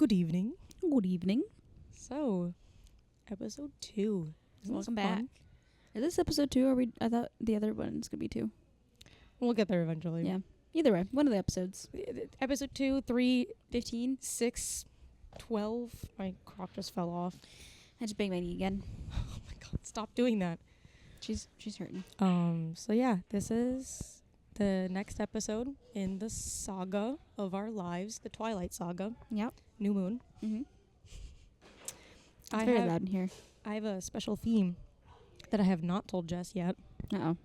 Good evening. Good evening. So, episode 2. Isn't this Welcome back. fun? Is this episode 2? Or I thought the other one's gonna be 2. We'll get there eventually. Yeah. Either way, one of the episodes. Episode 2, 3, 15. 6, 12. My crop just fell off. I just banged my knee again. Oh my god, stop doing that. She's hurting. So yeah, this is the next episode in the saga of our lives, the Twilight Saga, Yep. New Moon. Mm-hmm. I It's very have- loud in here. I have a special theme that I have not told Jess yet. Uh-oh.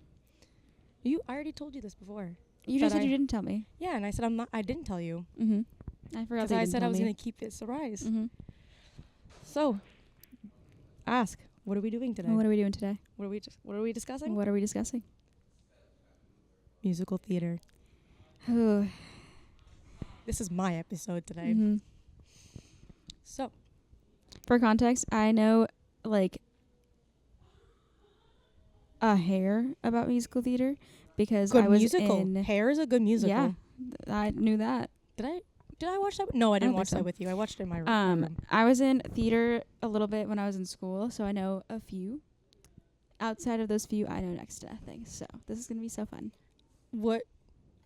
I already told you this before. You just But said you didn't tell me. Yeah, and I said I didn't tell you. Mm-hmm. I forgot Because that you I didn't said I tell was me. going to keep it a surprise. Mm-hmm. So, ask, what are we doing today? What are we doing today? What are we discussing? What are we discussing? Musical theater. Ooh. This is my episode today. Mm-hmm. So, For context, I know like a hair about musical theater because good I was musical. in. Hair is a good musical. Yeah, I knew that. Did I watch that? No, I didn't don't think watch so. that with you. I watched it in my room. I was in theater a little bit when I was in school, so I know a few. Outside of those few, I know next to nothing. So this is gonna be so fun. What?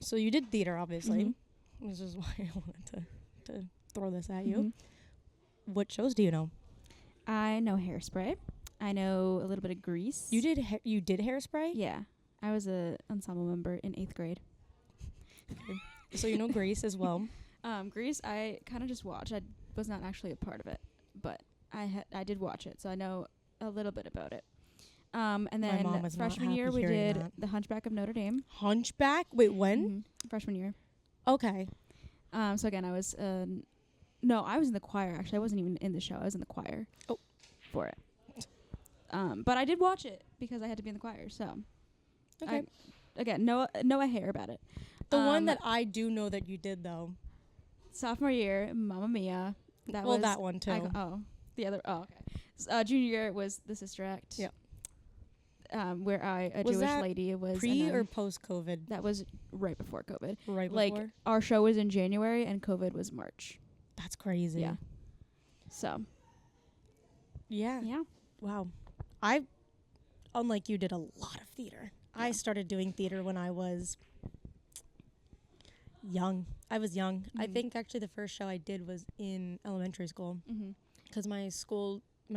So you did theater, obviously. Mhm. This is why I wanted to throw this at you. Mhm. What shows do you know? I know Hairspray. I know a little bit of Grease. You did Hairspray? Yeah, I was a ensemble member in 8th grade. So you know Grease as well. Grease, I kind of just watched. I was not actually a part of it, but I did watch it, so I know a little bit about it. And My then mom was not freshman happy year we hearing did that. The Hunchback of Notre Dame. Hunchback? Wait, when? Freshman year. Okay. So again, I was no, I was in the choir. Actually, I wasn't even in the show. I was in the choir. Oh. For it. But I did watch it because I had to be in the choir. So Okay. again, know a hair about it. The one that I do know that you did, though. Sophomore year, Mamma Mia. That Well, was that one, too. The other. Oh, okay. Junior year was the Sister Act. Yeah. Where a Was Jewish that lady was Pre and or then post-COVID? that was right before COVID. Right Like before? our show was in January and COVID was March. That's crazy. Yeah. So Yeah. yeah. Wow. I, unlike you, did a lot of theater. I Yeah. started doing theater when I was young. I Mhm. think actually the first show I did was in elementary school Mm-hmm. because my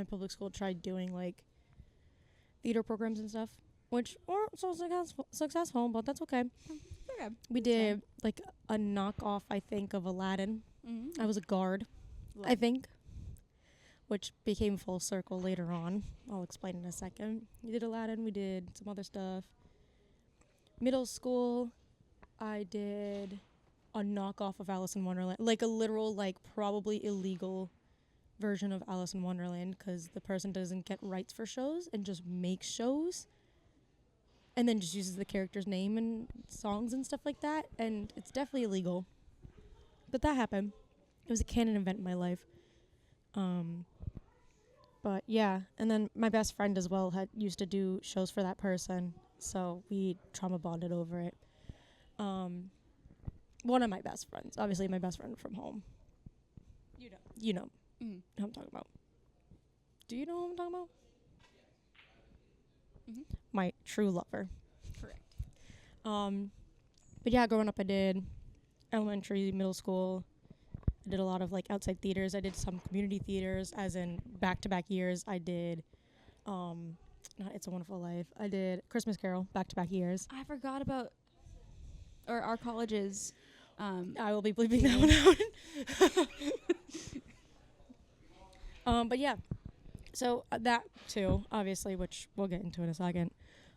public school tried doing like theater programs and stuff, which weren't so successful, but that's okay. Okay. We did like a knockoff, I think, of Aladdin. Mm-hmm. I was a guard, I think, which became full circle later on. I'll explain in a second. We did Aladdin. We did some other stuff. Middle school, I did a knockoff of Alice in Wonderland, like a literal, like probably illegal version of Alice in Wonderland, because the person doesn't get rights for shows and just makes shows, and then just uses the character's name and songs and stuff like that, and it's definitely illegal. But that happened. It was a canon event in my life. But yeah, and then my best friend as well used to do shows for that person, so we trauma bonded over it. One of my best friends, obviously my best friend from home. You know Mm-hmm. who I'm talking about. Do you know who I'm talking about? Mm-hmm. My true lover. Correct. But yeah, growing up I did elementary, middle school. I did a lot of like outside theaters. I did some community theaters, as in back-to-back years. I did, not It's a Wonderful Life. I did Christmas Carol, back-to-back years. I forgot about our colleges. I will be bleeping that one out. But yeah, so that too, obviously, which we'll get into in a second.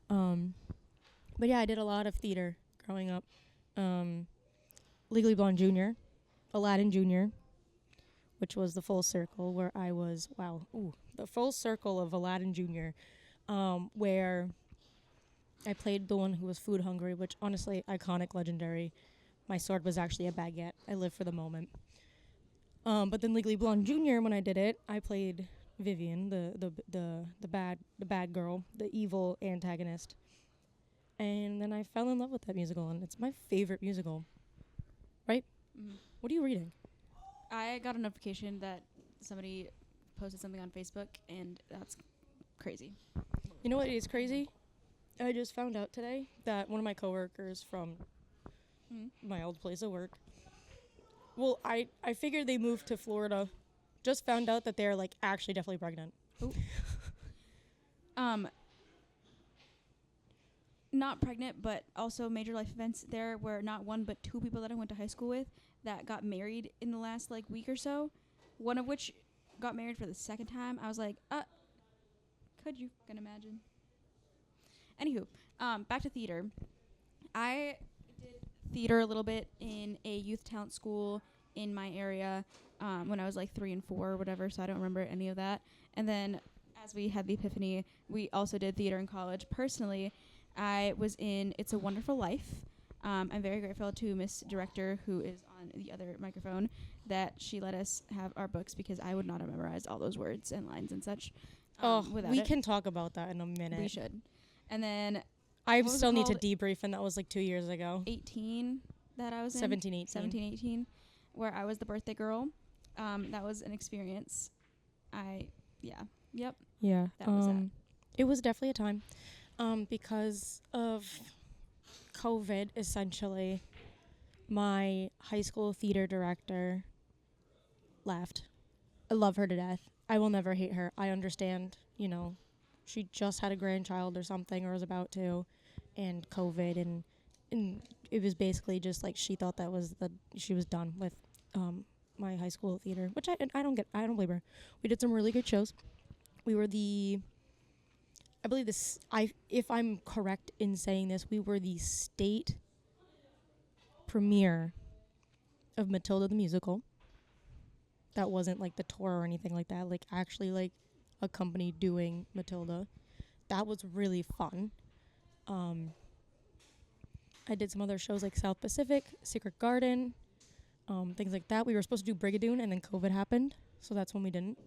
But yeah, I did a lot of theater growing up. Legally Blonde Jr., Aladdin Jr., which was the full circle where I was, the full circle of Aladdin Jr., where I played the one who was food hungry, which honestly, iconic, legendary. My sword was actually a baguette. I live for the moment. But then Legally Blonde Jr., when I did it, I played Vivian, the bad girl, the evil antagonist. And then I fell in love with that musical, and it's my favorite musical. Right? Mm-hmm. What are you reading? I got a notification that somebody posted something on Facebook, and that's crazy. You know what is crazy? I just found out today that one of my coworkers from my old place of work. Well, I figured they moved to Florida. Just found out that they're like actually definitely pregnant. Not pregnant, but also major life events. There were not one but two people that I went to high school with that got married in the last like week or so. One of which got married for the second time. I was like, could you can imagine? Anywho, back to theater. I did theater a little bit in a youth talent school in my area when I was like 3 and 4 or whatever, so I don't remember any of that. And then as we had the epiphany, we also did theater in college. Personally, I was in It's a Wonderful Life. I'm very grateful to Miss Director, who is on the other microphone, that she let us have our books because I would not have memorized all those words and lines and such. We can talk about that in a minute. We should. And then I still need to debrief, and that was like 2 years ago. 18 that I was in. 17, 18. 17, 18, where I was the birthday girl. That was an experience. Yep. Yeah. That was that. It was definitely a time. Because of COVID, essentially, my high school theater director left. I love her to death. I will never hate her. I understand, she just had a grandchild or something, or was about to, and COVID, and it was basically just like she thought she was done with my high school theater, which I don't blame her. We did some really good shows. We were I believe if I'm correct in saying this, we were the state premiere of Matilda the musical. That wasn't like the tour or anything like that. Like actually like a company doing Matilda. That was really fun. I did some other shows like South Pacific, Secret Garden, things like that. We were supposed to do Brigadoon, and then COVID happened, so that's when we didn't.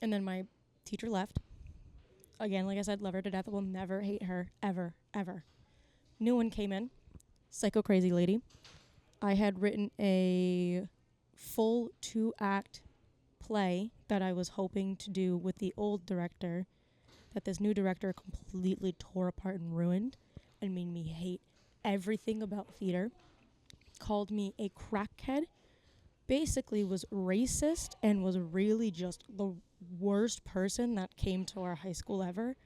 And then my teacher left. Again, like I said, love her to death. I will never hate her, ever, ever. New one came in, psycho crazy lady. I had written a full 2-act play that I was hoping to do with the old director, that this new director completely tore apart and ruined and made me hate everything about theater. Called me a crackhead, basically was racist, and was really just the worst person that came to our high school ever.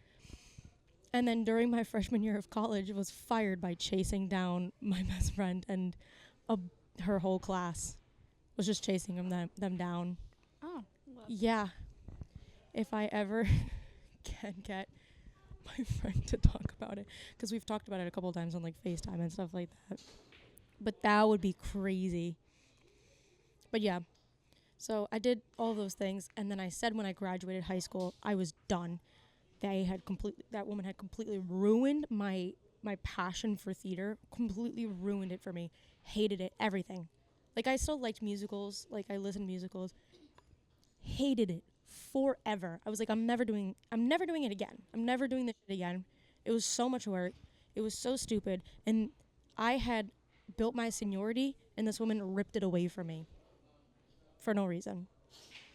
And then during my freshman year of college, was fired by chasing down my best friend, and her whole class was just chasing them down. Oh. Yeah. If I ever can get my friend to talk about it, because we've talked about it a couple of times on like FaceTime and stuff like that. But that would be crazy. But yeah. So I did all those things, and then I said when I graduated high school, I was done. That woman had completely ruined my passion for theater, completely ruined it for me. Hated it, everything. Like, I still liked musicals, like I listened to musicals. Hated it forever. I was like, I'm never doing it again. I'm never doing this shit again. It was so much work. It was so stupid. And I had built my seniority, and this woman ripped it away from me. For no reason.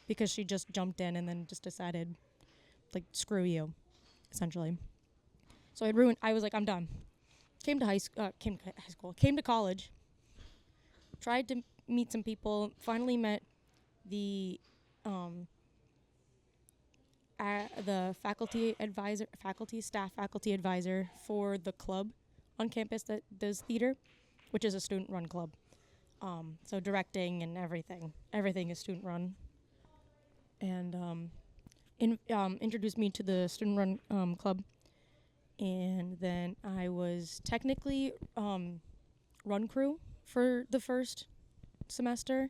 Because she just jumped in and then just decided, like, screw you, essentially. So I was like, I'm done. Came to college. Tried to meet some people. Finally met the faculty advisor for the club on campus that does theater, which is a student-run club. So directing and everything is student-run. And introduced me to the student-run club. And then I was technically run crew for the first semester,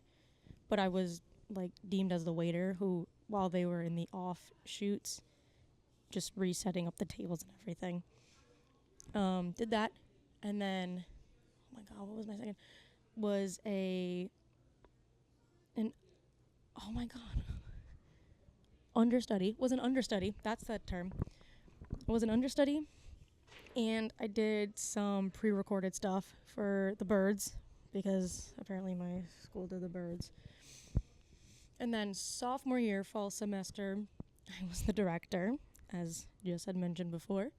but I was like deemed as the waiter who, while they were in the offshoots, just resetting up the tables and everything. Did that, and then, oh my god, what was my second? Was understudy. Was an understudy. That's that term. I was an understudy, and I did some pre-recorded stuff for the Birds, because apparently my school did the Birds. And then sophomore year, fall semester, I was the director, as Jess had mentioned before,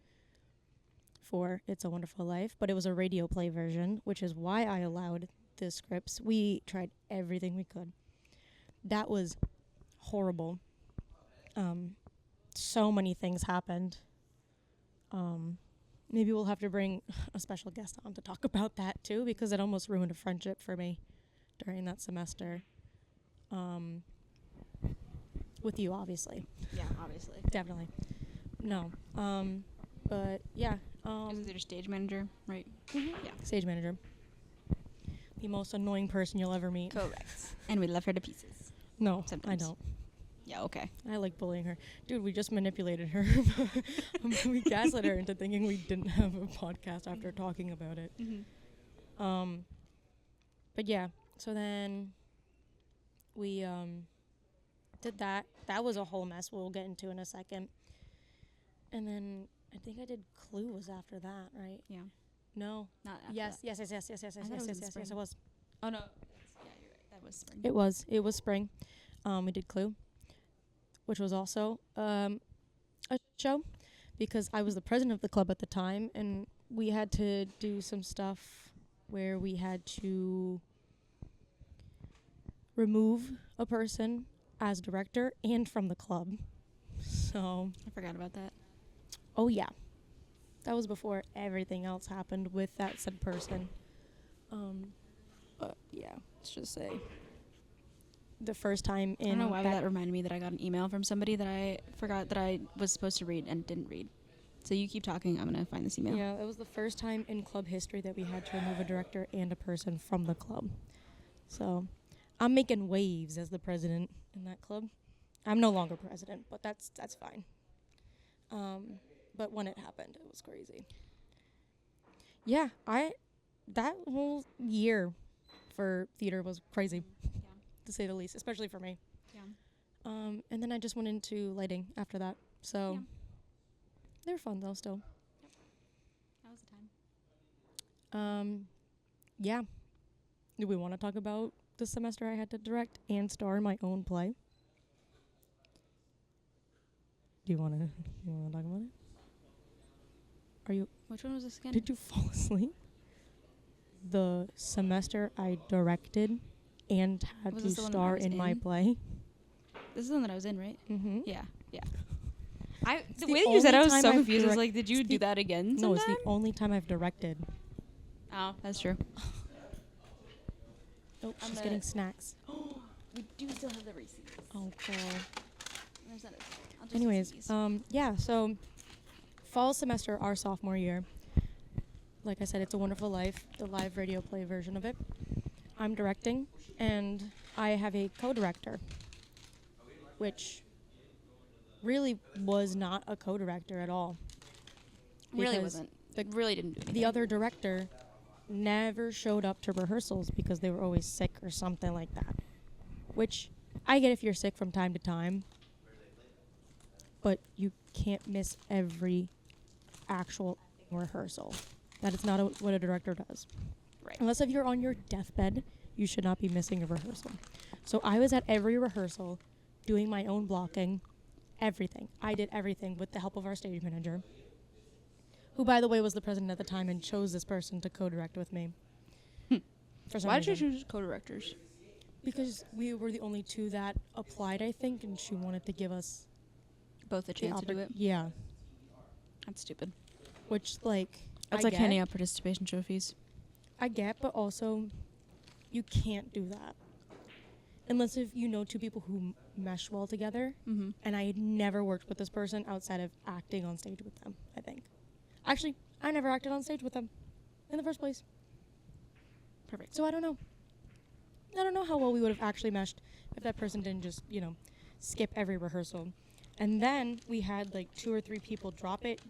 for It's a Wonderful Life. But it was a radio play version, which is why I allowed the scripts. We tried everything we could. That was horrible. So many things happened. Maybe we'll have to bring a special guest on to talk about that too, because it almost ruined a friendship for me during that semester. With you, obviously. Yeah, obviously. Definitely. No. But yeah. Is it your stage manager, right? Yeah. Stage manager. The most annoying person you'll ever meet. Correct. And we love her to pieces. No, Sometimes. I don't. Yeah, okay. I like bullying her. Dude, we just manipulated her. We gaslit her into thinking we didn't have a podcast after talking about it. Mm-hmm. But yeah, so then we did that. That was a whole mess we'll get into in a second. And then I think I did Clue was after that, right? Yeah. No. Not after Yes, that. yes, I thought it was in yes, spring. it was. Oh, no. Yeah, you're right. That was spring. It was spring. We did Clue, which was also a show, because I was the president of the club at the time, and we had to do some stuff where we had to remove a person as director and from the club. So, I forgot about that. oh yeah, that was before everything else happened with that said person. But yeah, let's just say the first time in I don't know why that reminded me that I got an email from somebody that I forgot that I was supposed to read and didn't read. So you keep talking. I'm going to find this email. Yeah, it was the first time in club history that we had to remove a director and a person from the club. So I'm making waves as the president in that club. I'm no longer president, but that's fine. But when it happened, it was crazy. Yeah, that whole year for theater was crazy, to say the least, especially for me. Yeah. And then I just went into lighting after that. So Yeah. they're fun though still. That was the time. Yeah. Do we want to talk about the semester I had to direct and star in my own play? Do you want to talk about it? Are you? Which one was this again? Did you fall asleep? The semester I directed and had Was to this the one that I star was in my in? play. This is the one that I was in, right? Mm-hmm. Yeah. Yeah. The the way that you said, I only was time so I've confused. I was direct- like, did you it's do the- that again No, it's sometime? the only time I've directed. Oh, that's true. Oh, I'm she's a- getting snacks. We do still have the Reese's. Oh, girl. There's that as well. I'll just Anyways, use these. yeah, so fall semester, our sophomore year. Like I said, It's a Wonderful Life, the live radio play version of it. I'm directing, and I have a co-director, which really was not a co-director at all. Really because wasn't. Like, really didn't do anything. The other director never showed up to rehearsals because they were always sick or something like that. Which, I get if you're sick from time to time, but you can't miss every actual rehearsal. That is not what a director does. Right. Unless if you're on your deathbed, you should not be missing a rehearsal. So I was at every rehearsal doing my own blocking, everything. I did everything with the help of our stage manager, who, by the way, was the president at the time and chose this person to co-direct with me. For some Why did you reason. choose co-directors? Because we were the only two that applied, I think, and she wanted to give us Both a the chance to do it. Yeah. That's stupid. Which, like, That's I like get, handing out participation trophies. I get, but also, you can't do that. Unless if you know two people who mesh well together. Mm-hmm. And I had never worked with this person outside of acting on stage with them, I think. Actually, I never acted on stage with them in the first place. Perfect. So I don't know. I don't know how well we would have actually meshed if that person didn't just, skip every rehearsal. And then we had like 2 or 3 people drop it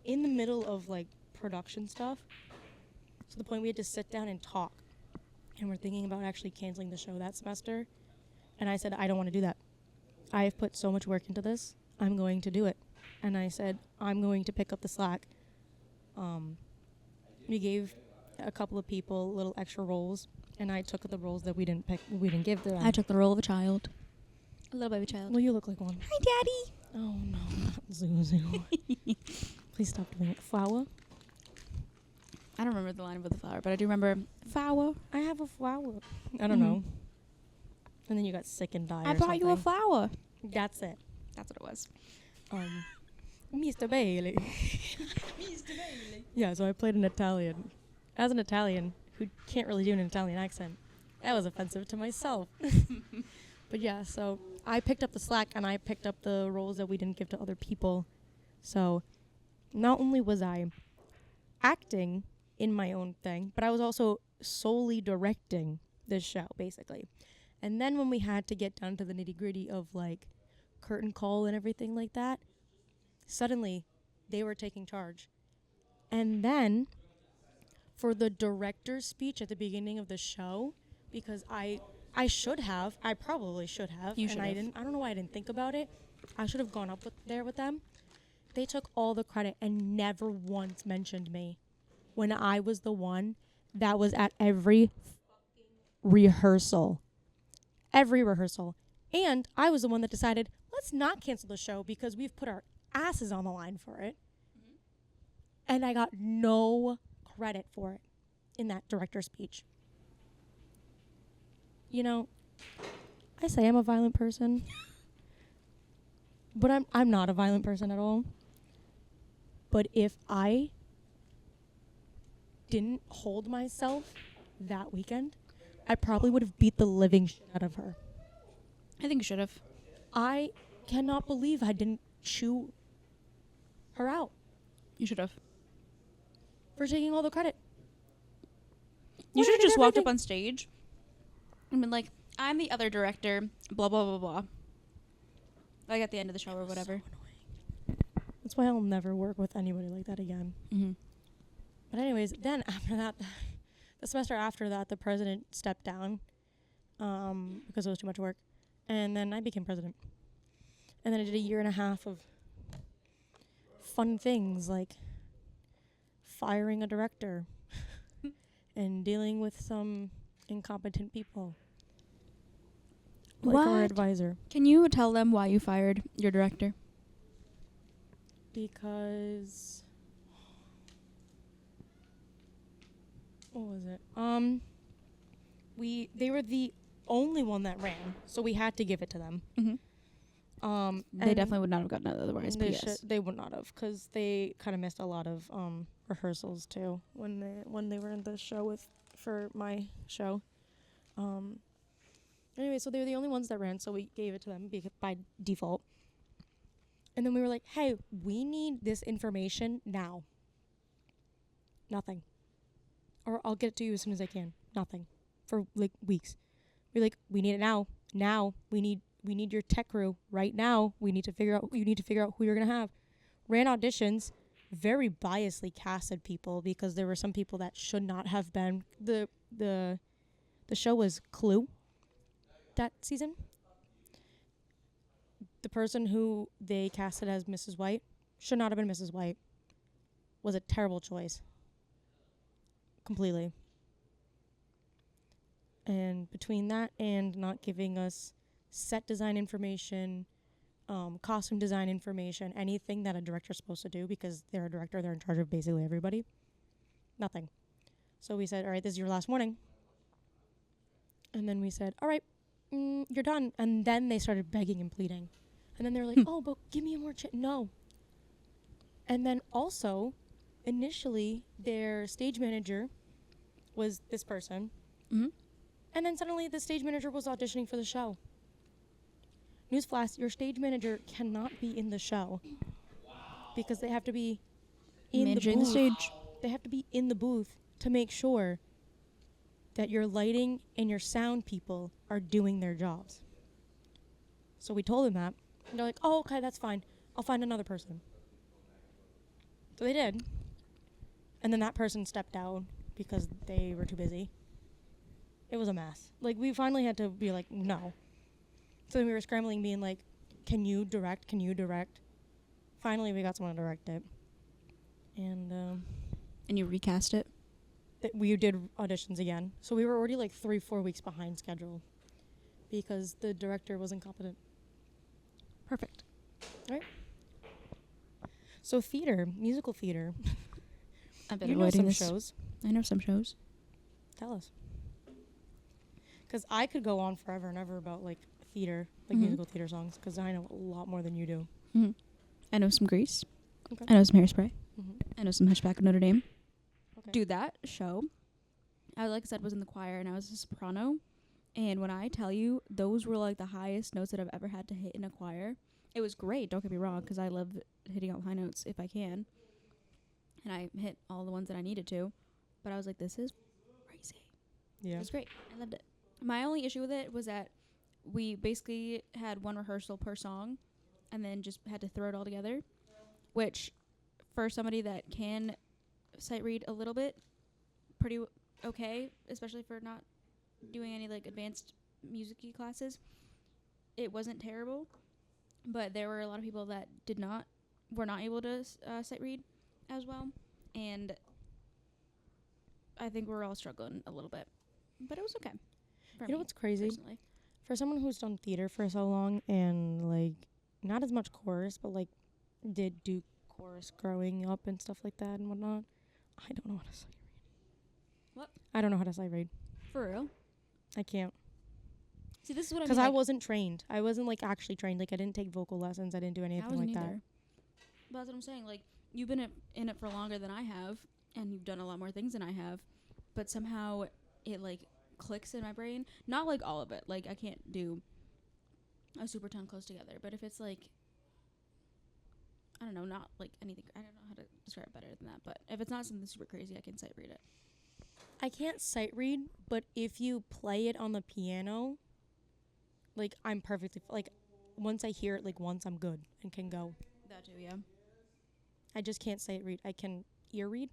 in the middle of like production stuff. To the point we had to sit down and talk. And we're thinking about actually canceling the show that semester. And I said, I don't want to do that. I have put so much work into this. I'm going to do it. And I said, I'm going to pick up the slack. We gave a couple of people little extra roles, and I took the roles that we didn't give to them. I took the role of a child. A little baby child. Well, you look like one. Hi, Daddy. Oh no, not Zuzu. Please stop doing it. Flower? I don't remember the line about the flower, but I do remember flower. I have a flower. I don't Mhm. know. And then you got sick and died. I or brought you a something. flower. That's it. That's what it was. Mr. Bailey. Mr. Bailey. Yeah, so I played an Italian. As an Italian who can't really do an Italian accent, that was offensive to myself. But yeah, so I picked up the slack and I picked up the roles that we didn't give to other people. So not only was I acting in my own thing, but I was also solely directing this show, basically. And then when we had to get down to the nitty gritty of like curtain call and everything like that, suddenly they were taking charge. And then for the director's speech at the beginning of the show, because I probably should have, You and I should've. didn't. I don't know why I didn't think about it. I should have gone up there with them. They took all the credit and never once mentioned me when I was the one that was at every rehearsal. Every rehearsal. And I was the one that decided, let's not cancel the show because we've put our asses on the line for it. And I got no credit for it in that director's speech. You know, I say I'm a violent person, but I'm not a violent person at all. But if I didn't hold myself that weekend, I probably would have beat the living shit out of her. I think you should have. I cannot believe I didn't chew her out You should have. for taking all the credit. You Well, should I have did just walked up everything. on stage and been like, I'm the other director, blah, blah, blah, blah. Like at the end of the show or whatever. That's why I'll never work with anybody like that again. Mm-hmm. But anyways, then after that, the semester after that, the president stepped down because it was too much work. And then I became president. And then I did a year and a half of fun things like firing a director and dealing with some incompetent people. Like our What? advisor. Can you tell them why you fired your director? Because what was it? They were the only one that ran, so we had to give it to them. Mm-hmm. They and definitely would not have gotten it otherwise. But yes. they would not have, because they kind of missed a lot of rehearsals too when they were in the show for my show. Anyway, so they were the only ones that ran, so we gave it to them by default. And then we were like, hey, we need this information now. Nothing. Or I'll get it to you as soon as I can. Nothing. For like weeks. We're like, we need it now. Now. We need your tech crew right now. You need to figure out who you're gonna have. Ran auditions, very biasly casted people because there were some people that should not have been. The show was Clue that season. The person who they casted as Mrs. White should not have been Mrs. White. Was a terrible choice. Completely. And between that and not giving us set design information, costume design information, anything that a director's supposed to do, because they're a director, they're in charge of basically everybody. Nothing. So we said, all right, this is your last warning. And then we said, all right, you're done. And then they started begging and pleading. And then they were like, oh, but give me a more chance. No. And then also, initially, their stage manager was this person. Mm-hmm. And then suddenly the stage manager was auditioning for the show. Newsflash, your stage manager cannot be in the show. Because they have to be in Managing the the booth. stage. They have to be in the booth to make sure that your lighting and your sound people are doing their jobs. So we told them that. And they're like, oh, okay, that's fine. I'll find another person. So they did. And then that person stepped down because they were too busy. It was a mess. Like, we finally had to be like, no. So then we were scrambling, being like, can you direct? Can you direct? Finally, we got someone to direct it. And And you recast it? we did auditions again. So we were already like 3-4 weeks behind schedule because the director was incompetent. Perfect. So theater, musical theater. I've been You know avoiding some this. shows. I know some shows. Tell us. Because I could go on forever and ever about like theater, like Mhm. musical theater songs, because I know a lot more than you do. Mm-hmm. I know some Grease. Okay. I know some Hairspray. Mm-hmm. I know some Hunchback of Notre Dame. Okay. Dude, that show, I like I said, was in the choir, and I was a soprano. And when I tell you, those were like the highest notes that I've ever had to hit in a choir. It was great, don't get me wrong, because I love hitting all the high notes if I can. And I hit all the ones that I needed to. But I was like, this is crazy. Yeah. It was great. I loved it. My only issue with it was that we basically had one rehearsal per song and then just had to throw it all together, which for somebody that can sight read a little bit, pretty okay, especially for not doing any like advanced music-y classes. It wasn't terrible, but there were a lot of people that were not able to sight read as well, and I think we're all struggling a little bit, but it was okay. You know what's crazy? Personally. For someone who's done theater for so long and like not as much chorus, but like did do chorus growing up and stuff like that and whatnot, I don't know how to sight read. What? I don't know how to sight read. For real? I can't. See, this is what I mean. Because I wasn't trained. I wasn't like actually trained. Like I didn't take vocal lessons. I didn't do anything I wasn't like either. that. But that's what I'm saying. Like, you've been in it for longer than I have, and you've done a lot more things than I have, but somehow it like clicks in my brain. Not like all of it. Like I can't do a super tongue close together. But if it's like, I don't know, not like anything. I don't know how to describe it better than that. But if it's not something super crazy, I can sight read it. I can't sight read, but if you play it on the piano, like I'm perfectly like once I hear it like once I'm good and can go. That too, yeah. I just can't sight read. I can ear read.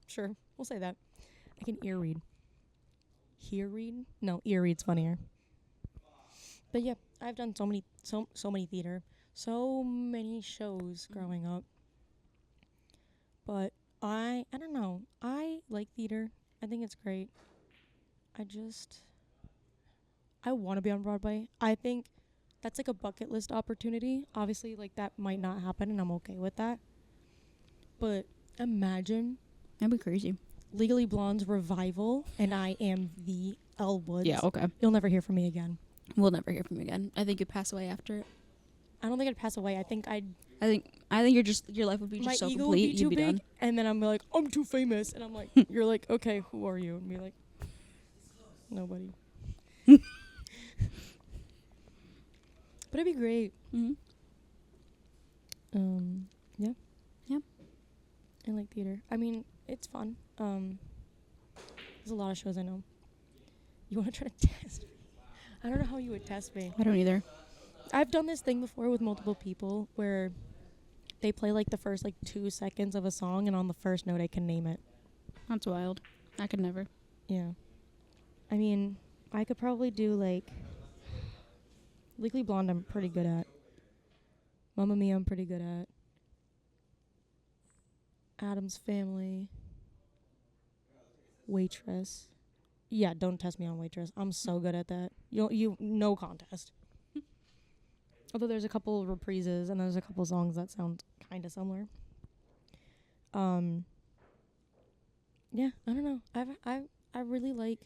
Sure, we'll say that. I can ear read. Hear read? No, ear read's funnier. But yeah, I've done so many theater, so many shows growing up. But I don't know. I like theater. I think it's great. I want to be on Broadway. I think that's like a bucket list opportunity. Obviously, like that might not happen and I'm okay with that. But imagine That'd be crazy. Legally Blonde's revival and I am the Elle Woods. Yeah, okay. You'll never hear from me again. We'll never hear from you again. I think you'd pass away after it. I don't think I'd pass away. I think I think your life would be my just so ego complete. would be You'd too be big, done. and then I'm like, I'm too famous, and I'm like, you're like, okay, who are you? And be like, nobody. But it'd be great. Mm-hmm. Yeah. Yep. I like theater. I mean, it's fun. There's a lot of shows I know. You want to try to test me? I don't know how you would test me. I don't either. I've done this thing before with multiple people where they play like the first like 2 seconds of a song, and on the first note I can name it. That's wild. I could never. Yeah. I mean, I could probably do like Legally Blonde I'm pretty good at. Mamma Mia I'm pretty good at. Addams Family. Waitress. Yeah, don't test me on Waitress. I'm so good at that. You no contest. Although there's a couple reprises and there's a couple songs that sound kind of similar. Yeah, I don't know. I really like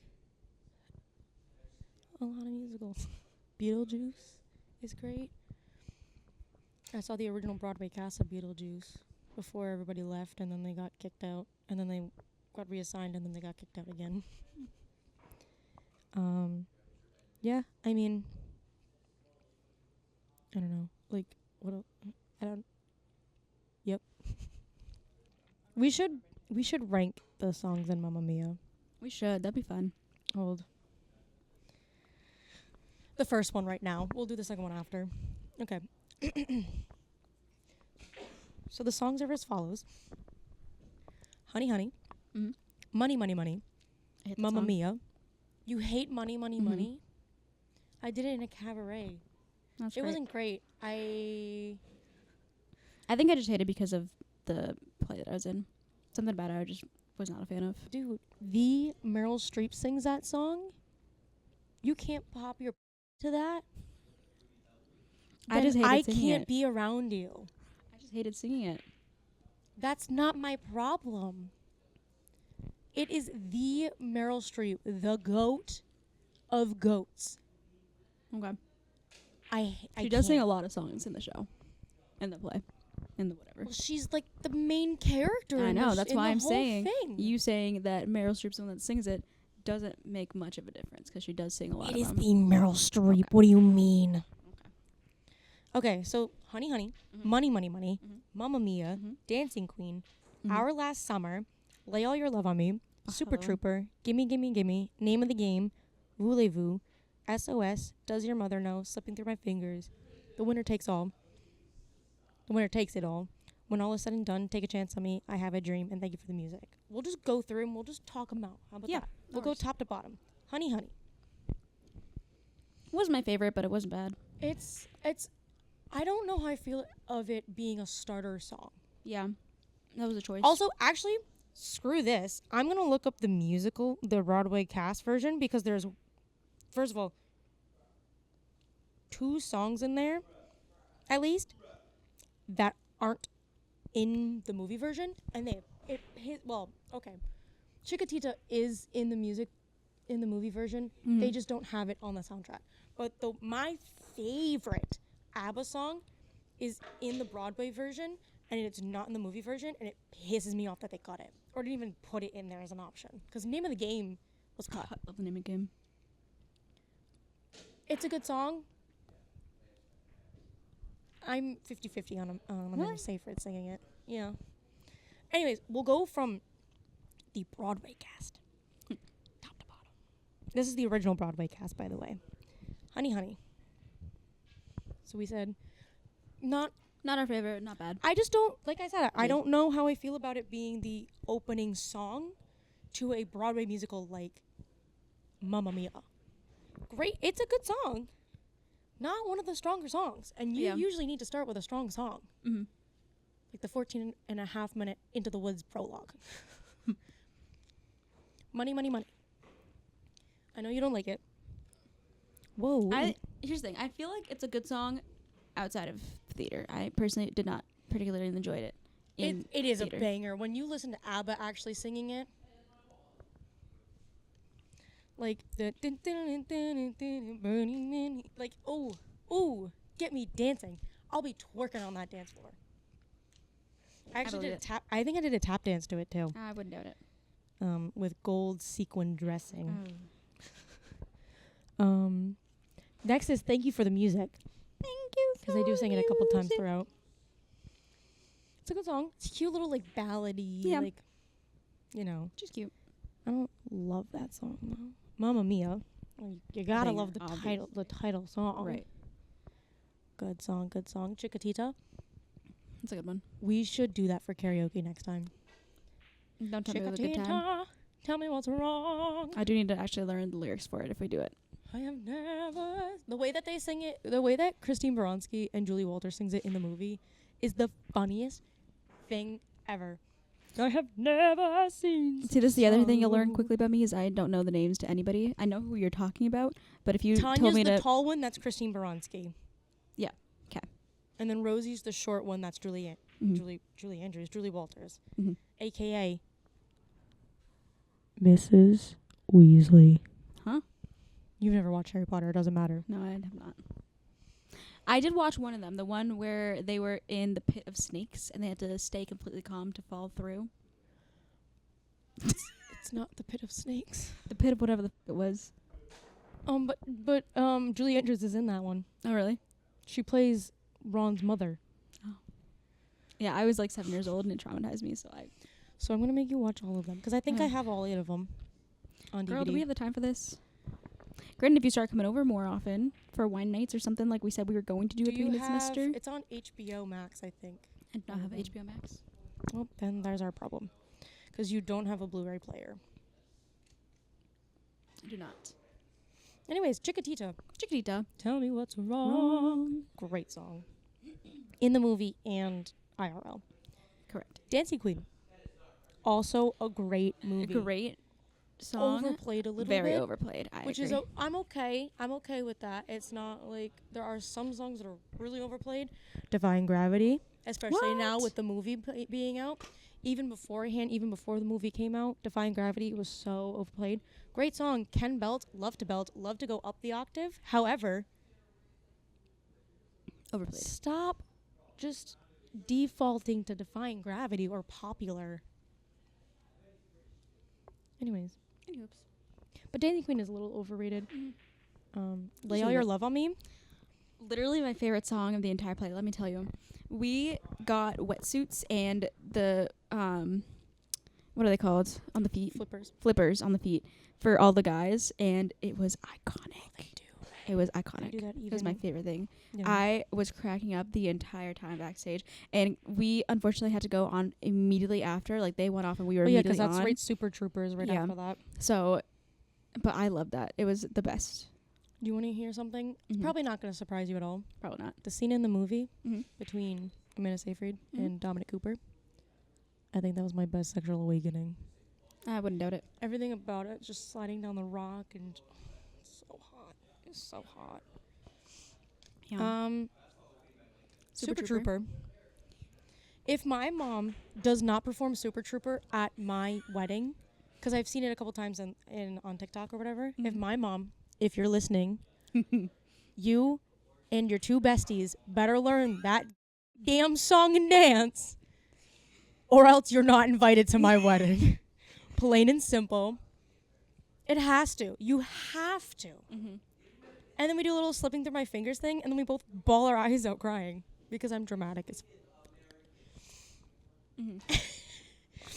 a lot of musicals. Beetlejuice is great. I saw the original Broadway cast of Beetlejuice before everybody left, and then they got kicked out, and then they got reassigned, and then they got kicked out again. Yeah, I mean, I don't know. Like, I don't. Yep. We should rank the songs in Mamma Mia. We should. That'd be fun. Hold. The first one right now. We'll do the second one after. Okay. So the songs are as follows. Honey, Honey. Mm-hmm. Money, Money, Money. I hate that Mamma song. Mia. You hate Money, Money, Mhm. Money? I did it in a cabaret. That's It great. wasn't great. I think I just hated because of the play that I was in. Something about it I just was not a fan of. Dude, the Meryl Streep sings that song. You can't pop your to that. I then just hated I singing can't it. be around you. I just hated singing it. That's not my problem. It is the Meryl Streep, the goat of goats. Okay. I She does sing can't. a lot of songs in the show, in the play, in the whatever. Well, she's like the main character. I in know. the That's in why the I'm whole saying thing. you saying that Meryl Streep's the one that sings it doesn't make much of a difference because she does sing a lot It of is them. the Meryl Streep. Okay. What do you mean? Okay, so Honey Honey, Mhm. Money Money Money, Mhm. Mamma Mia, Mhm. Dancing Queen, Mhm. Our Last Summer, Lay All Your Love on Me, Super hello. Trooper, Gimme Gimme Gimme, Name of the Game, Voulez-Vous, SOS, Does Your Mother Know, Slipping Through My Fingers, The Winner Takes All, The Winner Takes It All, When All Is Said and Done, Take a Chance on Me, I Have a Dream, and Thank You for the Music. We'll just go through and we'll just talk them out. How about Yeah, that? no We'll go worries. top to bottom. Honey Honey. It wasn't my favorite, but it wasn't bad. It's I don't know how I feel of it being a starter song. Yeah, that was a choice. Also, actually, screw this. I'm going to look up the musical, the Broadway cast version, because there's, first of all, 2 songs in there, at least, that aren't in the movie version. And okay. Chiquitita is in the movie version. Mhm. They just don't have it on the soundtrack. But my favorite ABBA song is in the Broadway version, and it's not in the movie version, and it pisses me off that they cut it. Or didn't even put it in there as an option. Because Name of the Game was cut. I love the name of the game. It's a good song. I'm 50-50 on Really? Amanda Seyfried singing it. Yeah. Anyways, we'll go from the Broadway cast. Top to bottom. This is the original Broadway cast, by the way. Honey Honey. So we said, not Not our favorite, not bad. I just don't, like I said, I Yeah. don't know how I feel about it being the opening song to a Broadway musical like Mamma Mia. Great, it's a good song. Not one of the stronger songs. And you Yeah. usually need to start with a strong song. Mm-hmm. Like the 14.5-minute Into the Woods prologue. Money, Money, Money. I know you don't like it. Whoa. Here's the thing. I feel like it's a good song outside of theater. I personally did not particularly enjoy it. It is theater. a banger. When you listen to ABBA actually singing it, like the like oh, get me dancing. I'll be twerking on that dance floor. I actually believe did a it. tap. I think I did a tap dance to it too. I wouldn't doubt it. With gold sequin dressing. Oh. Next is Thank You for the Music. Thank you. Because they do sing it a couple times throughout. It's a good song. It's a cute little like ballady. Yeah. Like, you know. Just cute. I don't love that song though. Mamma Mia. Well, you gotta Banger, love the obvious. title song. Right. Good song. Chiquitita. It's a good one. We should do that for karaoke next time. Don't tell me it was a good time. Chiquitita, tell me what's wrong. I do need to actually learn the lyrics for it if we do it. I have never. The way that they sing it, the way that Christine Baranski and Julie Walters sings it in the movie, is the funniest thing ever. I have never seen. See, this is the other thing you'll learn so- quickly about me is I don't know the names to anybody. I know who you're talking about, but if you Tanya's told me the to, tall one. That's Christine Baranski. Yeah, 'kay. And then Rosie's the short one. That's Julie Mhm. Julie Andrews. Julie Walters, Mhm. AKA Mrs. Weasley. Huh? You've never watched Harry Potter. It doesn't matter. No, I have not. I did watch one of them, the one where they were in the pit of snakes and they had to stay completely calm to fall through. It's not the Pit of Snakes. The pit of whatever it was. But Julie Andrews is in that one. Oh, really? She plays Ron's mother. Yeah, I was like 7 years old and it traumatized me, so So I'm gonna make you watch all of them because I think I have all 8 of them on Girl, DVD. do we have the time for this? Granted, if you start coming over more often for wine nights or something like we said we were going to do at the beginning of the semester, It's on HBO Max, I think. and not have Mhm. HBO Max. Oh, then there's our problem, because you don't have a Blu-ray player. I do not. Anyways, Chiquitita. Chiquitita. Tell me what's wrong. Great song. In the movie and IRL. Correct. Dancing Queen. Also a great movie. Great. song. overplayed a little Very bit. overplayed. I Which agree. is I'm okay. I'm okay with that. It's not like there are some songs that are really overplayed. Defying Gravity, especially now What? with the movie being out. Even beforehand, even before the movie came out, Defying Gravity was so overplayed. Great song. Ken belt, love to go up the octave. However, Overplayed. stop just defaulting to Defying Gravity or Popular. Anyways, Anywho. but Dancing Queen is a little overrated. Lay Just All leave Your it. Love on Me. Literally my favorite song of the entire play. Let me tell you. We got wetsuits and the what are they called on the feet? Flippers on the feet for all the guys, and it was iconic. They do. It was They iconic. do that even. It was my favorite thing. Yeah. I was cracking up the entire time backstage, and we unfortunately had to go on immediately after. Like they went off, and we were Oh yeah, because immediately that's on. right. Super Troopers right Yeah. after that. So, but I loved that. It was the best. Do you want to hear something? It's Mhm. probably not going to surprise you at all. Probably not. The scene in the movie Mhm. between Amanda Seyfried Mhm. and Dominic Cooper. I think that was my best sexual awakening. I wouldn't doubt it. Everything about it, just sliding down the rock and it's so hot. It's so hot. Yeah. Super Trooper. If my mom does not perform Super Trooper at my wedding, because I've seen it a couple times in on TikTok or whatever. If Mhm. my mom, if you're listening, you and your two besties better learn that damn song and dance, or else you're not invited to my wedding. Plain and simple. It has to. You have to. Mm-hmm. And then we do a little slipping through my fingers thing, and then we both bawl our eyes out crying because I'm dramatic as. Mm-hmm.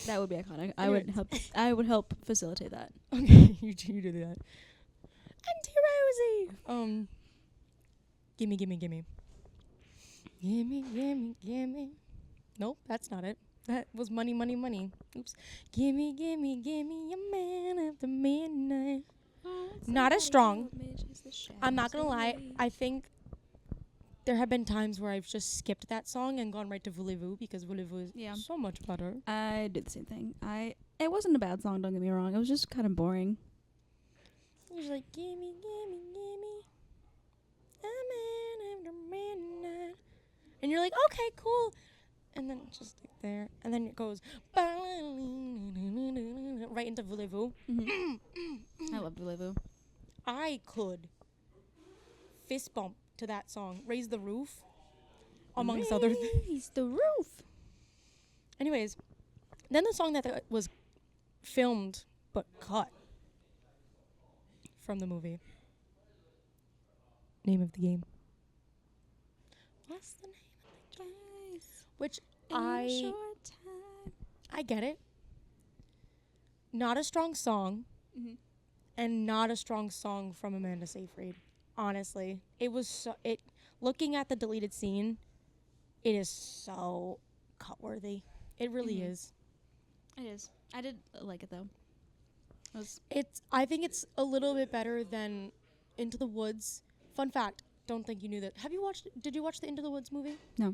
That would be iconic. Anyways. I would help facilitate that. Okay, you do that. Auntie Rosie. Gimme. Gimme. Nope, that's not it. That was money. Oops. Gimme a man after midnight. Not as strong. I'm not gonna lie. I think there have been times where I've just skipped that song and gone right to Voulez-Vous because Voulez-Vous is so much better. I did the same thing. It wasn't a bad song, don't get me wrong. It was just kind of boring. It was like, gimme a man after midnight. And you're like, okay, cool. And then it's just like there. And then it goes right into Voulez-Vous. I love Voulez-Vous. I could fist bump to that song, Raise the Roof, amongst other things. Raise the roof. Anyways, then the song that was filmed but cut from the movie. Name of the game. What's the name of the game? Which I get it. Not a strong song, and not a strong song from Amanda Seyfried. Honestly, it was looking at the deleted scene, it is so cut-worthy. It really is. It is. I did like it though. I think it's a little bit better than Into the Woods. Fun fact, don't think you knew that. Did you watch the Into the Woods movie? No.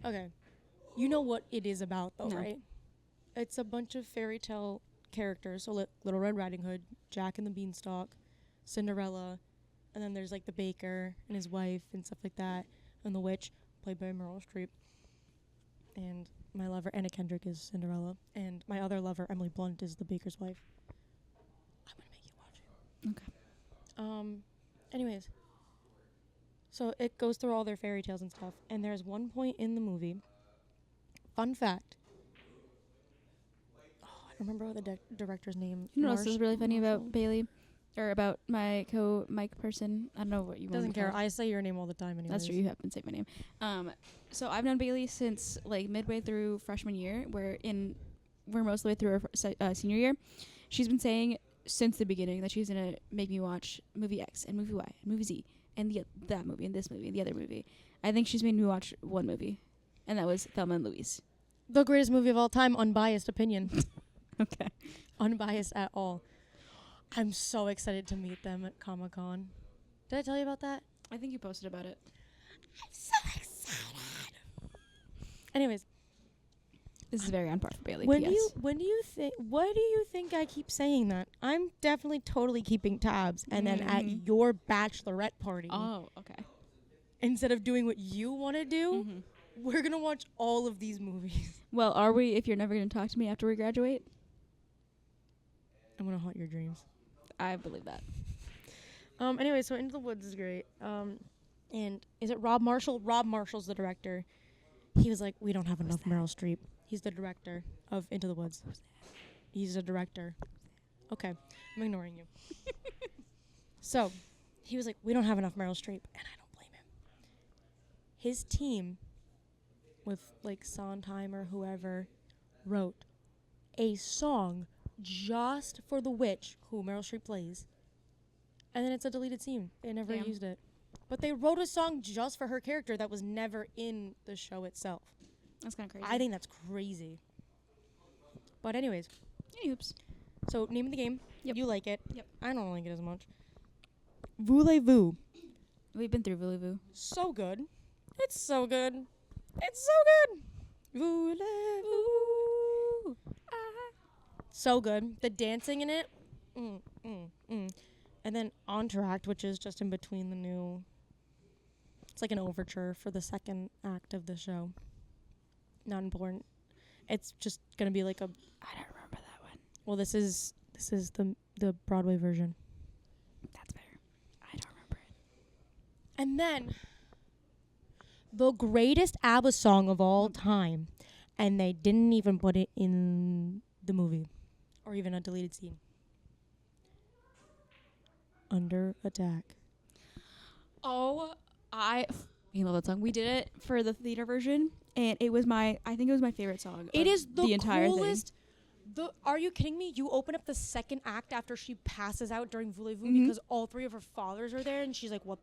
Okay. You know what it is about though, No. right? It's a bunch of fairy tale characters. So Little Red Riding Hood, Jack and the Beanstalk, Cinderella, and then there's like the baker and his wife and stuff like that, and the witch, played by Meryl Streep. And my lover Anna Kendrick is Cinderella, and my other lover Emily Blunt is the baker's wife. I'm gonna make you watch it. Okay. Anyways, so it goes through all their fairy tales and stuff, and there's one point in the movie. Fun fact. Oh, I don't remember the director's name. You know what else is really funny Marshall? about Bailey? Or about my co-mic person? I don't know what you want Doesn't to care. call. I say your name all the time anyways. That's true. You have been saying my name. So I've known Bailey since like midway through freshman year. We're most of the way through our senior year. She's been saying since the beginning that she's gonna make me watch movie X and movie Y and movie Z and that movie and this movie and the other movie. I think she's made me watch one movie, and that was Thelma and Louise. The greatest movie of all time, unbiased opinion. Okay. Unbiased at all. I'm so excited to meet them at Comic-Con. Did I tell you about that? I think you posted about it. I'm so excited. Anyways, This is very on par for Bailey. When PS. do you think? What do you think I keep saying that? I'm definitely totally keeping tabs, and then at your bachelorette party, Oh, okay. instead of doing what you want to do, we're gonna watch all of these movies. Well, are we? If you're never gonna talk to me after we graduate, I'm gonna haunt your dreams. I believe that. Anyway, so Into the Woods is great. And is it Rob Marshall? Rob Marshall's the director. He was like, we don't have enough Meryl Streep. He's the director of Into the Woods. He's a director. Okay, I'm ignoring you. So, he was like, we don't have enough Meryl Streep, and I don't blame him. His team, with like Sondheim or whoever, wrote a song just for the witch, who Meryl Streep plays, and then it's a deleted scene. They never Damn. used it. But they wrote a song just for her character that was never in the show itself. That's kind of crazy. I think that's crazy. But anyways, Oops. so name of the game. Yep. You like it. Yep. I don't like it as much. Voulez-vous. We've been through Voulez-vous. So good. It's so good. It's so good. Voulez-vous. So good. The dancing in it. And then Entr'acte, which is just in between the new. It's like an overture for the second act of the show. Not important. It's just gonna be like a. I don't remember that one. Well, this is the Broadway version. That's fair. I don't remember it. And then the greatest ABBA song of all time, and they didn't even put it in the movie, or even a deleted scene. Under Attack. Oh, I love that song. We did it for the theater version, and I think it was my favorite song. It is the entire coolest. Are you kidding me? You open up the second act after she passes out during Voulez-vous because all three of her fathers are there, and she's like, what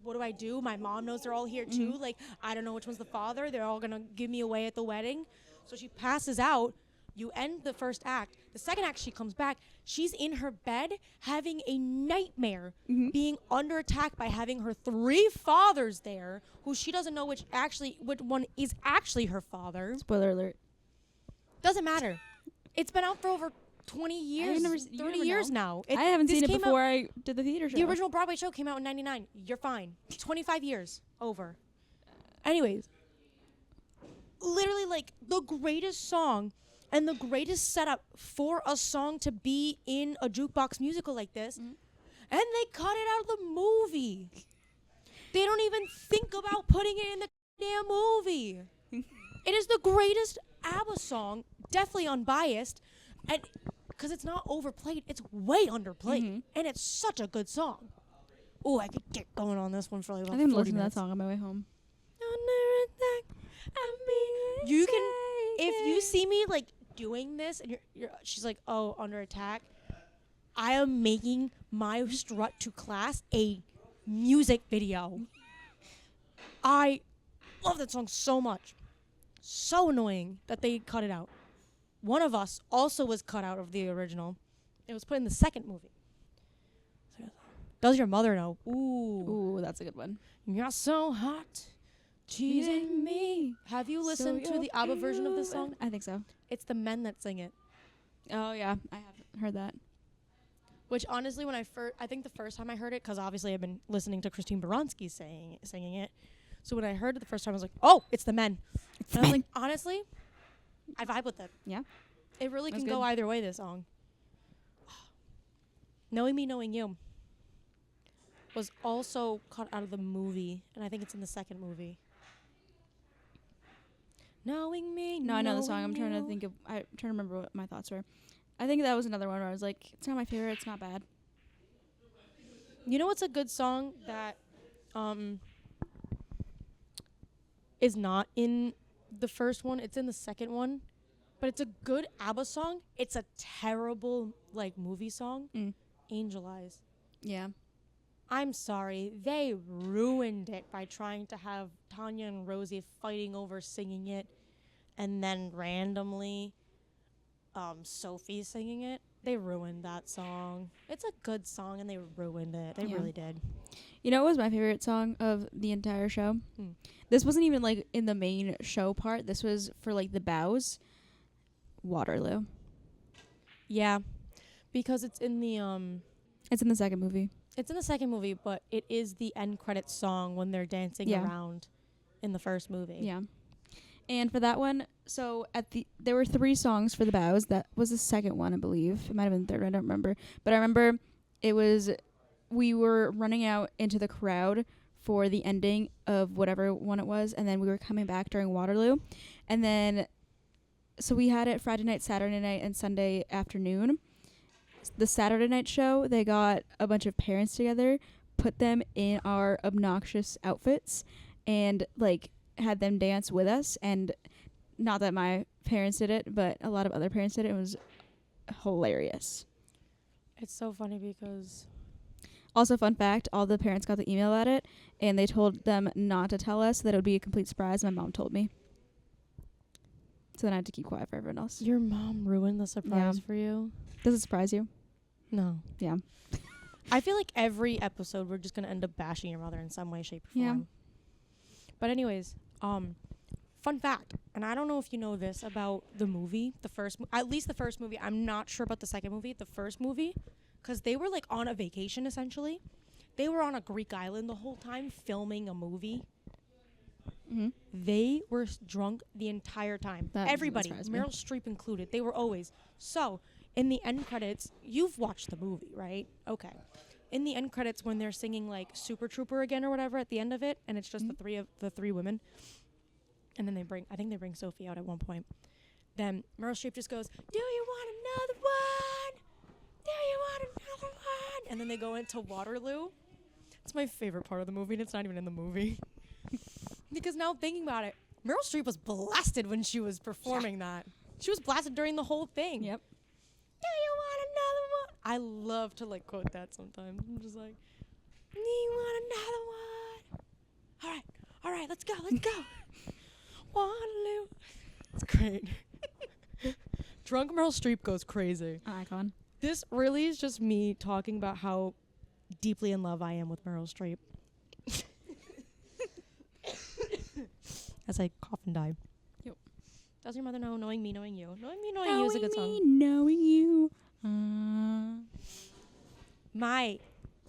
do I do? My mom knows they're all here too. Like, I don't know which one's the father. They're all gonna give me away at the wedding. So she passes out. You end the first act. The second act, she comes back. She's in her bed having a nightmare, being under attack by having her three fathers there, who she doesn't know which one is actually her father. Spoiler alert. Doesn't matter. It's been out for over 20 years, you 30 never years know. now. I haven't this seen it came before out- I did the theater show. The original Broadway show came out in 99. You're fine. 25 years. Over. Anyways. Literally, like, the greatest song and the greatest setup for a song to be in a jukebox musical like this. And they cut it out of the movie. They don't even think about putting it in the damn movie. It is the greatest ABBA song, definitely unbiased, and because it's not overplayed, it's way underplayed, and it's such a good song. Oh, I could get going on this one for like about I think I'm 40 listening to that minutes. song on my way home. You can, if you see me like doing this, and she's like, "Oh, Under Attack," I am making my strut to class a music video. I love that song so much. So annoying that they cut it out. One of us also was cut out of the original. It was put in the second movie. Does your mother know? Ooh, that's a good one. You're so hot, teasing me. Have you listened to the ABBA version of this song? I think so. It's the men that sing it. Oh yeah, I have heard that. Which honestly, when I think the first time I heard it, because obviously I've been listening to Christine Baranski singing it. So when I heard it the first time, I was like, "Oh, it's the men." And I was like, honestly, I vibe with it. Yeah, It really That's can go good. either way. This song, "Knowing Me, Knowing You," was also cut out of the movie, and I think it's in the second movie. Knowing me. no, I know the song. I'm knowing trying to you. I'm trying to remember what my thoughts were. I think that was another one where I was like, it's not my favorite. It's not bad. You know what's a good song that is not in the first one? It's in the second one. But it's a good ABBA song. It's a terrible like movie song. Angel Eyes. Yeah. I'm sorry. They ruined it by trying to have Tanya and Rosie fighting over singing it, and then randomly Sophie singing it. They ruined that song. It's a good song, and they ruined it. They Yeah. really did. You know what was my favorite song of the entire show? This wasn't even like in the main show part. This was for like the bows. Waterloo. Yeah, because it's in the It's in the second movie. it's in the second movie, but it is the end credits song when they're dancing Yeah. around in the first movie. Yeah. And for that one, so there were 3 songs for the bows. That was the second one, I believe. It might have been the third. I don't remember. But I remember we were running out into the crowd for the ending of whatever one it was, and then we were coming back during Waterloo, and then so we had it Friday night, Saturday night, and Sunday afternoon. The Saturday night show, they got a bunch of parents together, put them in our obnoxious outfits, and like had them dance with us. And not that my parents did it, but a lot of other parents did it. It was hilarious. It's so funny because Also, fun fact, all the parents got the email about it, and they told them not to tell us, that it would be a complete surprise. My mom told me. So then I had to keep quiet for everyone else. your mom ruined the surprise for you. Does it surprise you? No. Yeah. I feel like every episode we're just gonna end up bashing your mother in some way, shape, or form. Yeah. But anyways, fun fact, and I don't know if you know this about the movie, at least the first movie. I'm not sure about the second movie. The first movie, because they were like on a vacation essentially. They were on a Greek island the whole time filming a movie. Mm-hmm. They were drunk the entire time. That doesn't Everybody, surprise me. Meryl Streep included. They were always. So, in the end credits, you've watched the movie, right? Okay. In the end credits, when they're singing like Super Trooper again or whatever at the end of it, and it's just the three women, and then I think they bring Sophie out at one point. Then Meryl Streep just goes, "Do you want another one? Do you want another one?" And then they go into Waterloo. It's my favorite part of the movie, and it's not even in the movie. Because now thinking about it, Meryl Streep was blasted when she was performing that. She was blasted during the whole thing. Yep. Do you want another one? I love to like quote that sometimes. I'm just like, do you want another one? All right, let's go. Waterloo. It's great. Drunk Meryl Streep goes crazy. An icon. This really is just me talking about how deeply in love I am with Meryl Streep. As I cough and die. Yep. Does your mother know? Knowing me, knowing you. Knowing me, knowing you is a good song. Knowing you. My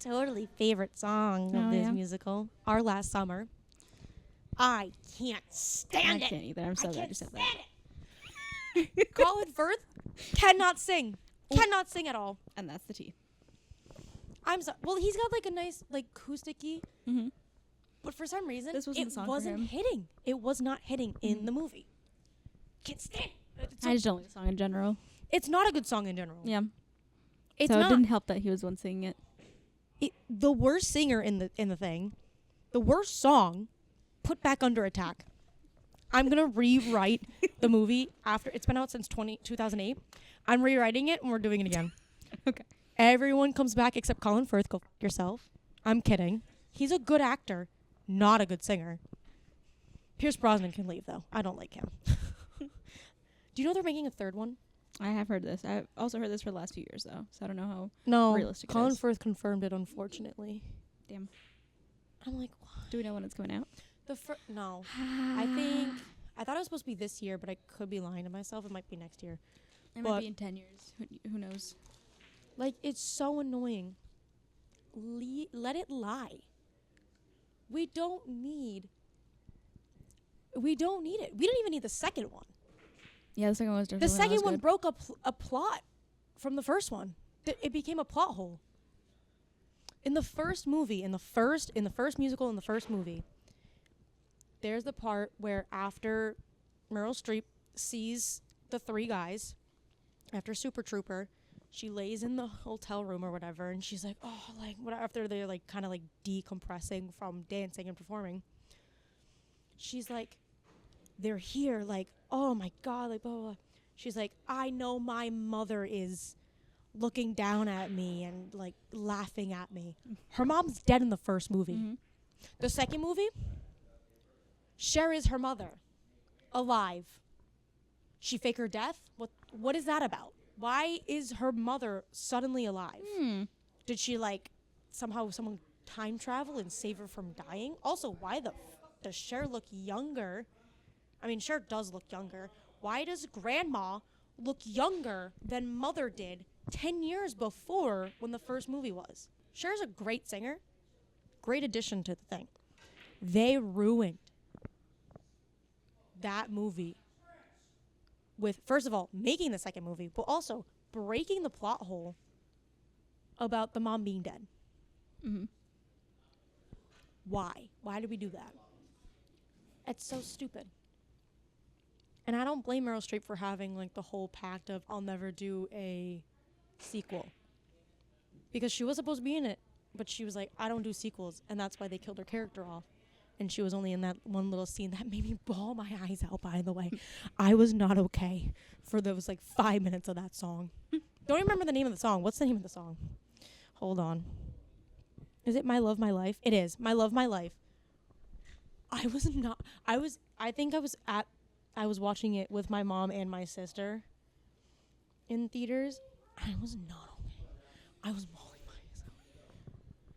totally favorite song Oh, of this yeah? musical, Our Last Summer. I can't stand I it. can't either. I'm so I glad can't you said stand that. it. Colin Firth cannot sing. Cannot sing at all. And that's the tea. I'm sorry. Well, he's got like a nice like acousticy, Mm-hmm. but for some reason This wasn't the it song for wasn't him. hitting. It was not hitting in the movie. Can't stand it. I just don't like the song in general. It's not a good song in general. Yeah. It's so not. it didn't help that he was the one singing it. The worst singer in the thing, the worst song, put back under attack. I'm gonna rewrite the movie after it's been out since 2008. I'm rewriting it and we're doing it again. Okay. Everyone comes back except Colin Firth. Go f yourself. I'm kidding. He's a good actor, not a good singer. Pierce Brosnan can leave though. I don't like him. Do you know they're making a third one? I have heard this. I've also heard this for the last few years, though. So I don't know how No. realistic it Colin is. Firth confirmed it, unfortunately. Damn. I'm like, what? Do we know when it's coming out? No. I thought it was supposed to be this year, but I could be lying to myself. It might be next year. It but- might be in 10 years. Who knows? Like, it's so annoying. Let it lie. We don't need it. We didn't even need the second one. Yeah, the second one was The different. second one broke a plot from the first one. It became a plot hole. In the first movie, in the first musical, in the first movie, there's the part where after Meryl Streep sees the 3 guys, after Super Trooper, she lays in the hotel room or whatever, and she's like, oh, like, what, after they're like kind of like decompressing from dancing and performing, she's like, they're here, like, oh my God, like, blah, blah, blah. She's like, I know my mother is looking down at me and like laughing at me. Her mom's dead in the first movie. Mm-hmm. The second movie, Cher is her mother, alive. She fake her death? What is that about? Why is her mother suddenly alive? Did she like somehow someone time travel and save her from dying? Also, why does Cher look younger? I mean, Cher does look younger. Why does Grandma look younger than Mother did 10 years before when the first movie was. Cher's a great singer. Great addition to the thing. They ruined that movie with, first of all, making the second movie, but also breaking the plot hole about the mom being dead. Mm-hmm. Why? Why did we do that? It's so stupid. And I don't blame Meryl Streep for having like the whole pact of I'll never do a sequel. Because she was supposed to be in it, but she was like, I don't do sequels, and that's why they killed her character off. And she was only in that one little scene that made me bawl my eyes out, by the way. I was not okay for those like 5 minutes of that song. Don't even remember the name of the song. What's the name of the song? Hold on. Is it My Love, My Life? It is. My Love, My Life. I was watching it with my mom and my sister in theaters. I was not okay. I was bawling myself.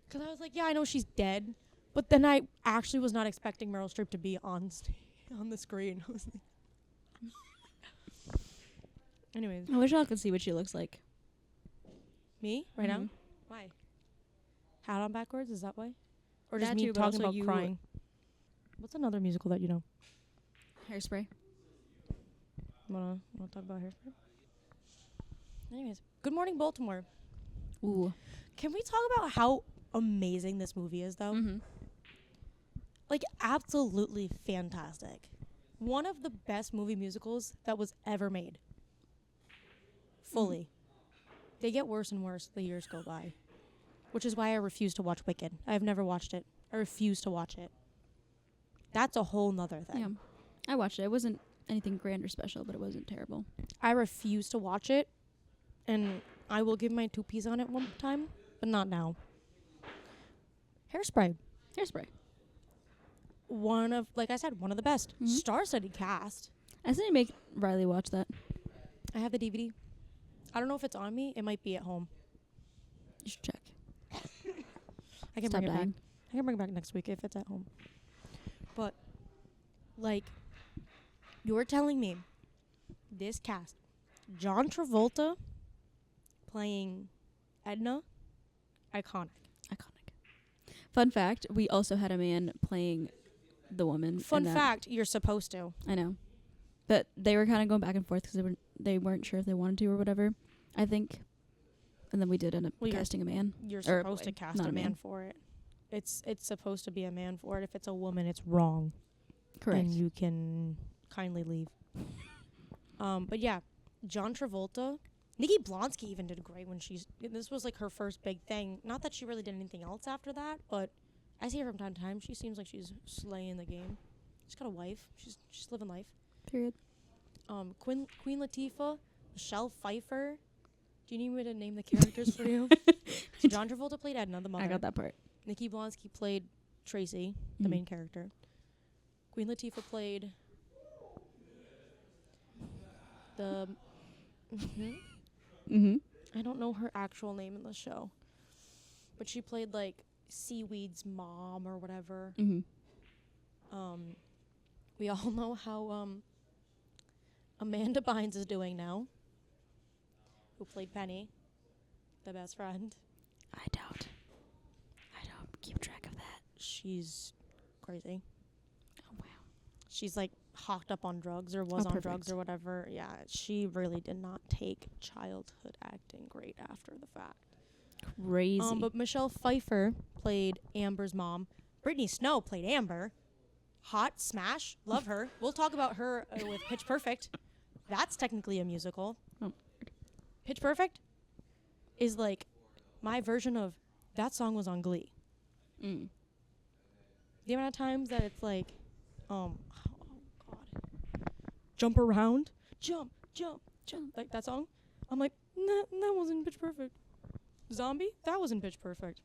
Because I was like, yeah, I know she's dead. But then I actually was not expecting Meryl Streep to be on the screen. I was like anyways. I wish y'all could see what she looks like. Me? Right now? Mhm. Why? Hat on backwards? Is that why? Or just That me too, but talking also about you- crying? What's another musical that you know? Hairspray. Wanna talk about Hairspray? Anyways, Good Morning Baltimore. Ooh. Can we talk about how amazing this movie is, though? Mm-hmm. Like, absolutely fantastic. One of the best movie musicals that was ever made. Fully. They get worse and worse the years go by. Which is why I refuse to watch Wicked. I've never watched it. I refuse to watch it. That's a whole nother thing. Yeah. I watched it. It wasn't anything grand or special, but it wasn't terrible. I refuse to watch it. And I will give my 2 Ps on it one time, but not now. Hairspray. Hairspray. One of, like I said, one of the best. Mhm. Star-studded cast. I didn't make Riley watch that. I have the DVD. I don't know if it's on me. It might be at home. You should check. I can Stop bring it back. dying. I can bring it back next week if it's at home. But, like, you're telling me this cast, John Travolta playing Edna, iconic. Iconic. Fun fact, we also had a man playing the woman. in Fun that. fact, you're supposed to. I know. But they were kind of going back and forth because they weren't sure if they wanted to or whatever, I think. And then we did end up Well, casting a man. You're Or supposed to boy, cast not a a man man. for it. It's supposed to be a man for it. If it's a woman, it's wrong. Correct. And you can kindly leave. But yeah, John Travolta. Nikki Blonsky even did great when this was like her first big thing. Not that she really did anything else after that, but I see her from time to time. She seems like she's slaying the game. She's got a wife. She's living life. Period. Queen Latifah, Michelle Pfeiffer. Do you need me to name the characters for you? So John Travolta played Edna, the mother. I got that part. Nikki Blonsky played Tracy, the Mhm. main character. Queen Latifah played the. Mm-hmm. I don't know her actual name in the show, but she played like Seaweed's mom or whatever. Mm-hmm. We all know how Amanda Bynes is doing now, who played Penny, the best friend. I don't keep track of that. She's crazy. Oh, wow. She's like hocked up on drugs or was on perfect. drugs or whatever. Yeah, she really did not take childhood acting great after the fact. Crazy. But Michelle Pfeiffer played Amber's mom. Brittany Snow played Amber. Hot smash, love her. We'll talk about her with Pitch Perfect. That's technically a musical. Oh. Pitch Perfect is like my version of that song was on Glee. Mm. The amount of times that it's like, oh God, jump around, jump, like that song. I'm like, nah, that wasn't Pitch Perfect. Zombie, that wasn't Pitch Perfect.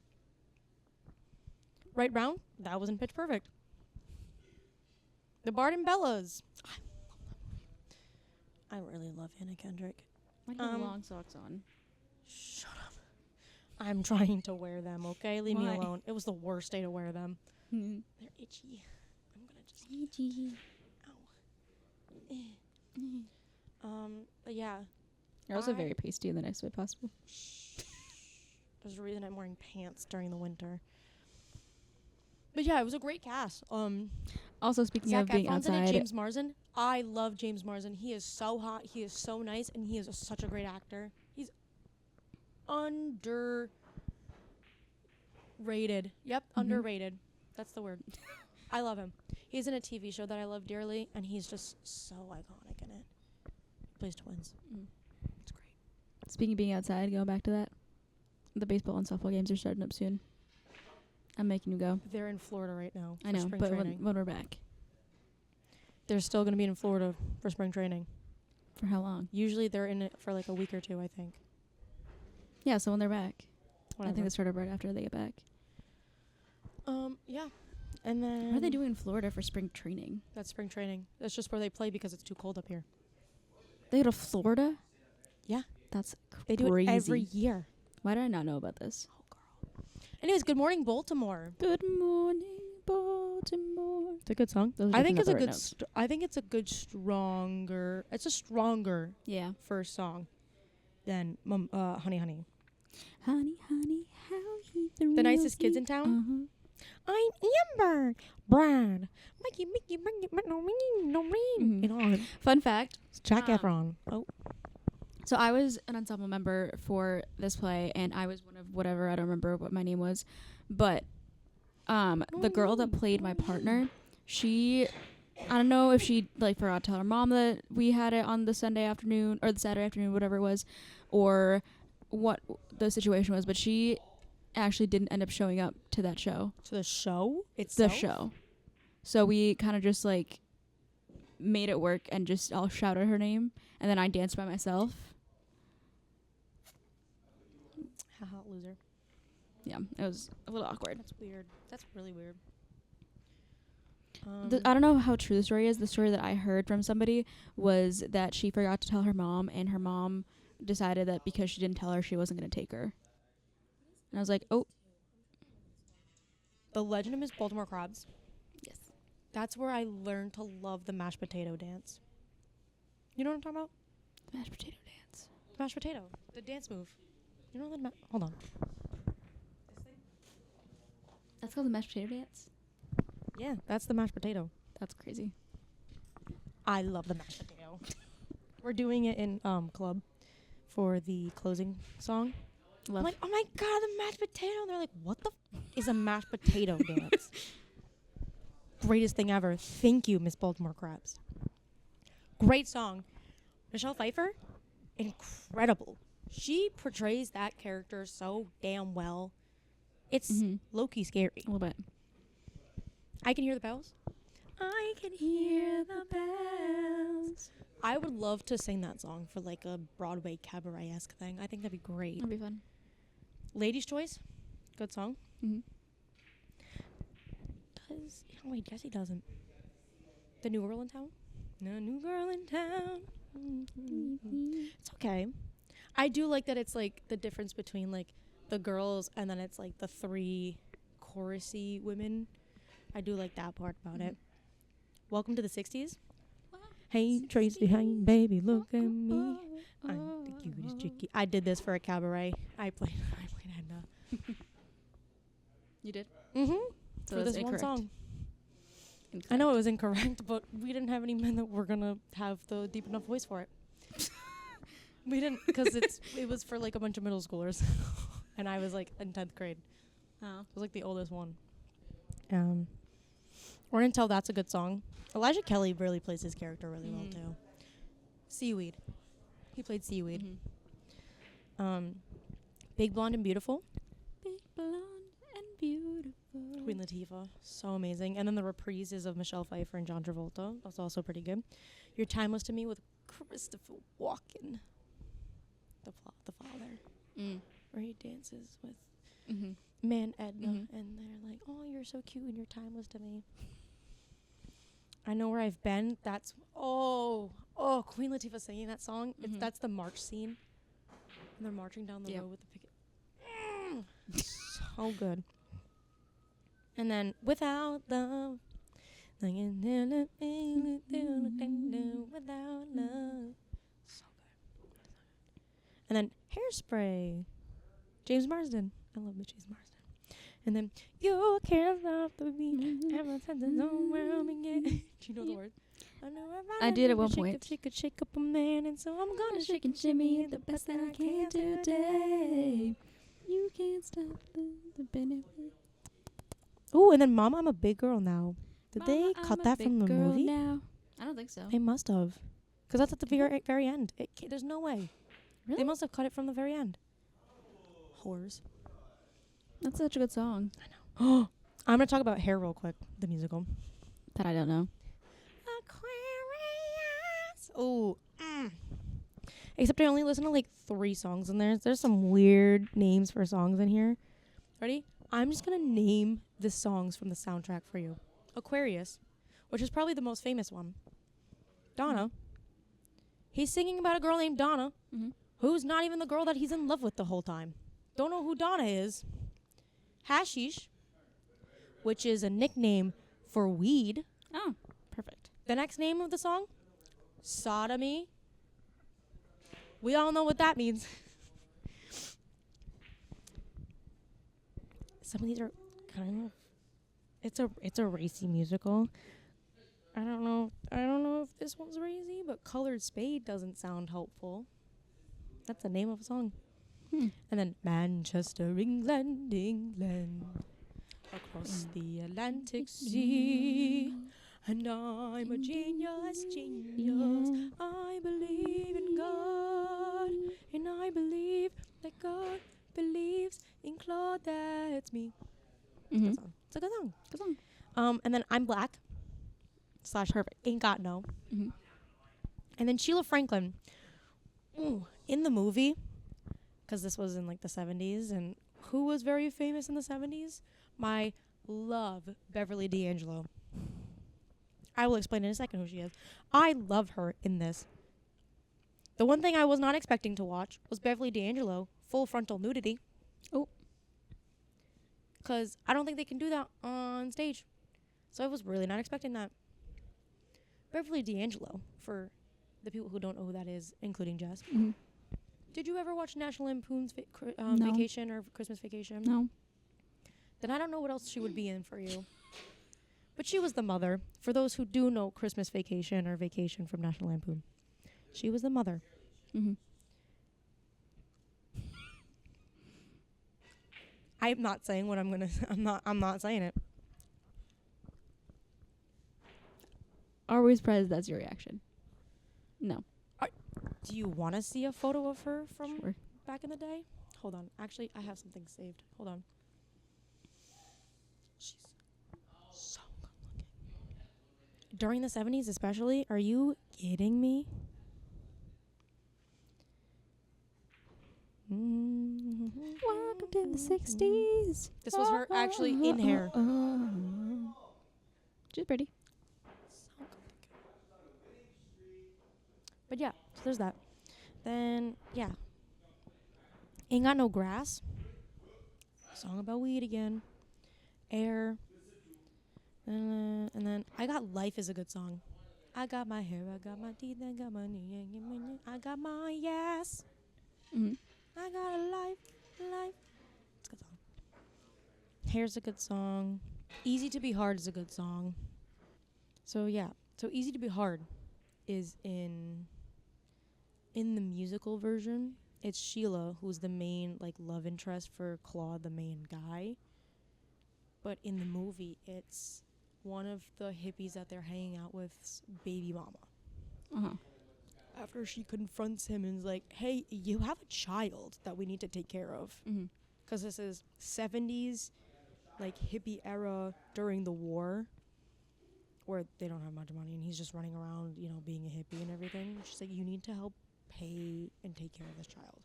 Right Round, that wasn't Pitch Perfect. The Bard and Bellas, I really love Anna Kendrick. Why do you have long socks on? Shut up. I'm trying to wear them, okay? Leave me Why? alone. It was the worst day to wear them. Mm-hmm. They're itchy. I'm gonna just. Itchy. Ow. But yeah, You're also I- very pasty in the nicest way possible. there's a reason I'm wearing pants during the winter. But yeah, it was a great cast. Also, speaking Zac of being Efron's in it, outside, James Marsden. I love James Marsden. He is so hot. He is so nice, and he is such a great actor. He's underrated. Yep, underrated. That's the word. I love him. He's in a TV show that I love dearly, and he's just so iconic in it. He plays twins. It's great. speaking of being outside, going back to that, the baseball and softball games are starting up soon. I'm making you go. They're in Florida right now. I for know, spring but training. when we're back, They're still going to be in Florida for spring training. for how long? Usually they're in it for like a week or two, I think. Yeah, so when they're back, I Whatever. think they start up right after they get back. Yeah. And then What are they doing in Florida for spring training? That's spring training. That's just where they play because it's too cold up here. They go to Florida? Yeah. That's They do crazy. it every year. Why did I not know about this? Anyways, Good Morning Baltimore. Good morning, Baltimore. It's a good song. Those are I think it's definitely a not the good. right notes. I think it's a good stronger. It's a stronger Yeah. first song than Honey Honey. Honey, honey, how he threw The nicest kids me. in town. Uh-huh. I'm Amber, Brad, Mikey, no Mhm. and on. Fun fact. It's Jack Um, Efron. Oh, So I was an ensemble member for this play, and I was one of whatever, I don't remember what my name was, but the girl that played my partner, I don't know if she like forgot to tell her mom that we had it on the Sunday afternoon or the Saturday afternoon, whatever it was, or what the situation was, but she actually didn't end up showing up to that show. to the show. It's The show. So we kind of just like made it work and just all shouted her name, and then I danced by myself. Haha, loser. Yeah, it was a little awkward. That's weird. That's really weird. I don't know how true the story is. The story that I heard from somebody was that she forgot to tell her mom, and her mom decided that because she didn't tell her, she wasn't going to take her. And I was like, oh, The Legend of Miss Baltimore Crabs. yes. That's where I learned to love the mashed potato dance. You know what I'm talking about? The mashed potato dance. The mashed potato. The dance move. You know the hold on. That's called the mashed potato dance? Yeah, that's the mashed potato. That's crazy. I love the mashed potato. We're doing it in club for the closing song. Love. I'm like, oh my god, the mashed potato. And they're like, what the is a mashed potato dance? Greatest thing ever. Thank you, Miss Baltimore Crabs. Great song. Michelle Pfeiffer, incredible. She portrays that character so damn well. It's Mhm. low-key scary. A little bit. I can hear the bells. I can hear the bells. I would love to sing that song for like a Broadway cabaret-esque thing. I think that'd be great. That'd be fun. Lady's Choice, good song. Mm-hmm. Oh wait, yes he doesn't. The New Girl in Town? No New Girl in Town. It's okay. I do like that it's like the difference between like the girls and then it's like the three chorusy women. I do like that part about it. Welcome to the 60s. Hey, Tracy, hey, baby, look at me. I'm the cutest chickie. I did this for a cabaret. I played Edna. You did? Mm-hmm. So For that's this one incorrect. song. I know it was incorrect, but we didn't have any men that were gonna have the deep enough voice for it. We didn't, because it was for like a bunch of middle schoolers, and I was like in 10th grade. Oh. I was like the oldest one. We're gonna tell that's a good song. Elijah Kelly really plays his character really well too. Seaweed, he played Seaweed. Mm-hmm. Big Blonde and Beautiful. Big blonde and beautiful. Queen Latifah, so amazing. And then the reprises of Michelle Pfeiffer and John Travolta. That's also pretty good. You're Timeless to Me with Christopher Walken, the father, where he dances with Mm-hmm. Man Edna, Mhm. and they're like, "Oh, you're so cute and you're timeless to me." I Know Where I've Been. That's Queen Latifah singing that song. Mhm. That's the march scene. And they're marching down the Yep. road with the picket. So good. And then Without Love. Without love. So good. And then Hairspray, James Marsden. I love the James Marsden. And then you can't stop the beat. Ever since it's overwhelming it. Do you know the words? I did at one shake point. Up, shake it, shake up a man, and so I'm gonna shake and shimmy the best that I can today. You can't stop the benefit. Ooh, and then Mama, I'm a Big Girl Now. Did Mama, they I'm cut a that big from the girl movie? now. I don't think so. They must have. Because that's at the very end. There's no way. Really? They must have cut it from the very end. Whores. That's such a good song. I'm going to talk about Hair real quick, the musical. That I don't know. Aquarius. Oh. Except I only listen to like 3 songs in there. There's some weird names for songs in here. Ready? I'm just going to name the songs from the soundtrack for you. Aquarius, which is probably the most famous one. Donna. He's singing about a girl named Donna, who's not even the girl that he's in love with the whole time. Don't know who Donna is. Hashish, which is a nickname for weed. Oh, perfect. The next name of the song, Sodomy. We all know what that means. Some of these are kind of, it's a racy musical. I don't know if this one's racy, but Colored Spade doesn't sound helpful. That's the name of a song. And then Manchester, England, across the Atlantic Sea. And I'm a genius. I believe in God, and I believe that God believes in Claude. That's me. Good song. It's a good song. Good song. And then I'm Black / Perfect. Ain't Got No. And then Sheila Franklin. Ooh, in the movie, because this was in like the 70s, and who was very famous in the 70s? My love, Beverly D'Angelo. I will explain in a second who she is. I love her in this. The one thing I was not expecting to watch was Beverly D'Angelo, full frontal nudity. Oh. Because I don't think they can do that on stage. So I was really not expecting that. Beverly D'Angelo, for the people who don't know who that is, including Jess. Did you ever watch National Lampoon's No. Vacation or Christmas Vacation? No. Then I don't know what else she would be in for you. But she was the mother. For those who do know Christmas Vacation or Vacation from National Lampoon, she was the mother. I'm not saying what I'm gonna. I'm not saying it. Are we surprised that's your reaction? No. Do you want to see a photo of her from Sure. back in the day? Hold on. Actually, I have something saved. Hold on. She's so good looking. During the 70s especially? Are you kidding me? Welcome to the 60s. This was her actually in Hair. She's pretty. So good looking. But yeah, so there's that. Then, yeah. Ain't Got No Grass. Song about weed again. Air. And then I Got Life is a good song. I got my hair, I got my teeth, I got my knee, I got my ass. I got a life. It's a good song. Hair's a good song. Easy to Be Hard is a good song. So yeah. So Easy to Be Hard is in the musical version. It's Sheila who's the main like love interest for Claude, the main guy. But in the movie, it's one of the hippies that they're hanging out with's baby mama. After she confronts him and is like, hey, you have a child that we need to take care of. Because this is 70s, like, hippie era during the war, where they don't have much money, and he's just running around, you know, being a hippie and everything. She's like, you need to help pay and take care of this child.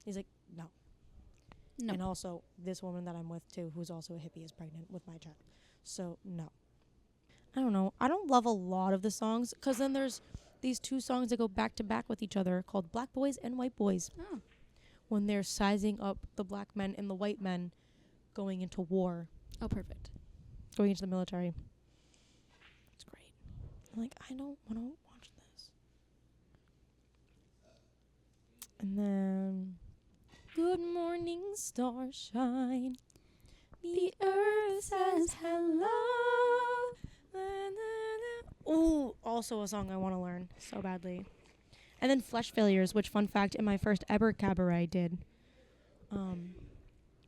He's like, no. And also, this woman that I'm with, too, who's also a hippie, is pregnant with my child. So, no. I don't know. I don't love a lot of the songs, because then there's these 2 songs that go back to back with each other called Black Boys and White Boys. When they're sizing up the black men and the white men going into war. Oh, perfect. Going into the military. It's great. I'm like, I don't want to watch this. And then, good morning, starshine. The earth says hello. Oh, also a song I want to learn so badly. And then Flesh Failures, which, fun fact, in my first ever cabaret I did. Let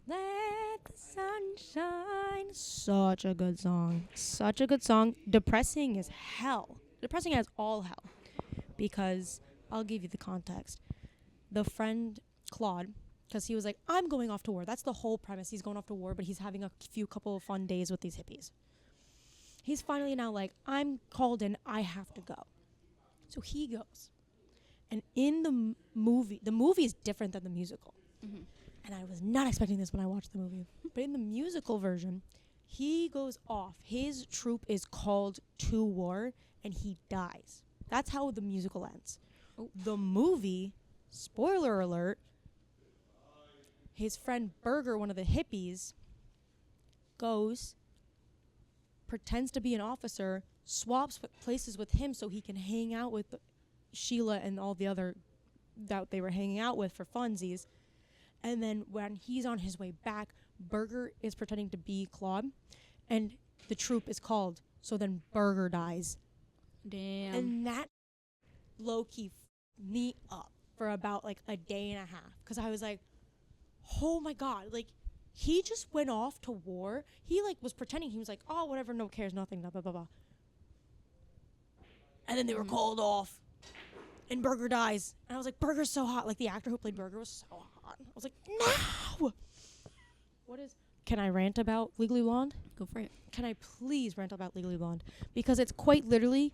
the sun shine. Such a good song. Such a good song. Depressing as hell. Depressing as all hell. Because, I'll give you the context. The friend, Claude, because he was like, I'm going off to war. That's the whole premise. He's going off to war, but he's having a couple of fun days with these hippies. He's finally now like, I'm called in. I have to go. So he goes. And in the movie is different than the musical. Mm-hmm. And I was not expecting this when I watched the movie. But in the musical version, he goes off. His troop is called to war, and he dies. That's how the musical ends. Oh. The movie, spoiler alert, his friend Berger, one of the hippies, goes, pretends to be an officer, swaps places with him so he can hang out with Sheila and all the other that they were hanging out with for funsies. And then when he's on his way back, Berger is pretending to be Claude, and the troop is called. So then Berger dies. Damn. And that low-key me up for about like a day and a half. Because I was like, oh my God. Like, he just went off to war. He like was pretending. He was like, oh, whatever, no cares, nothing, blah, blah, blah, blah. And then they were called off. And Berger dies. And I was like, Berger's so hot. Like, the actor who played Berger was so hot. I was like, no! Can I rant about Legally Blonde? Go for it. Can I please rant about Legally Blonde? Because it's quite literally,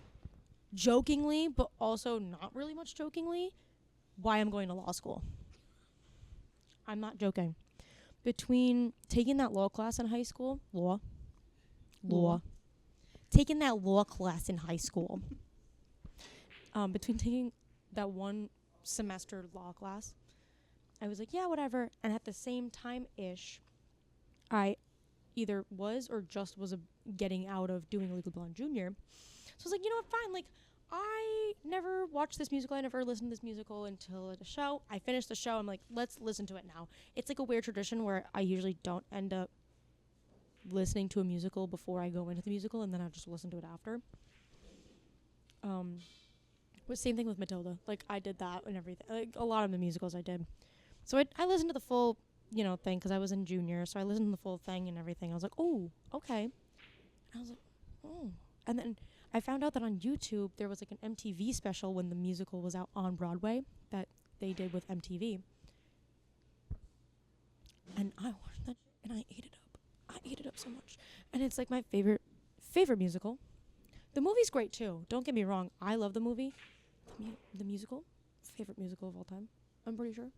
jokingly, but also not really much jokingly, why I'm going to law school. I'm not joking. Between taking that law class in high school, taking that law class in high school, between taking that one semester law class, I was like, yeah, whatever. And at the same time-ish, I either was or just was getting out of doing Legally Blonde Junior. So I was like, you know what, fine. Like, I never watched this musical. I never listened to this musical until at a show. I finished the show. I'm like, let's listen to it now. It's like a weird tradition where I usually don't end up listening to a musical before I go into the musical, and then I just listen to it after. But same thing with Matilda. Like, I did that and everything. Like, a lot of the musicals I did. So I listened to the full, thing because I was in junior. So I listened to the full thing and everything. I was like, oh, okay. I was like, oh. And then I found out that on YouTube there was like an MTV special when the musical was out on Broadway that they did with MTV. And I watched that and I ate it up. I ate it up so much. And it's like my favorite musical. The movie's great too. Don't get me wrong. I love the movie. The musical. Favorite musical of all time. I'm pretty sure.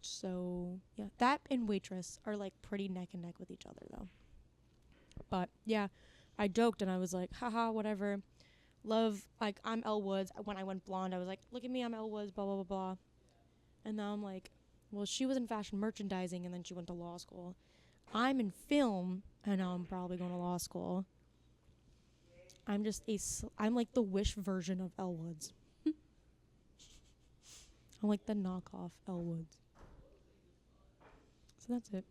So, yeah. That and Waitress are like pretty neck and neck with each other though. But, yeah. I joked and I was like, haha, whatever. Love, like, I'm Elle Woods. When I went blonde, I was like, look at me, I'm Elle Woods, blah, blah, blah, blah. And now I'm like, well, she was in fashion merchandising and then she went to law school. I'm in film and now I'm probably going to law school. I'm just I'm like the Wish version of Elle Woods. I'm like the knockoff Elle Woods. So that's it.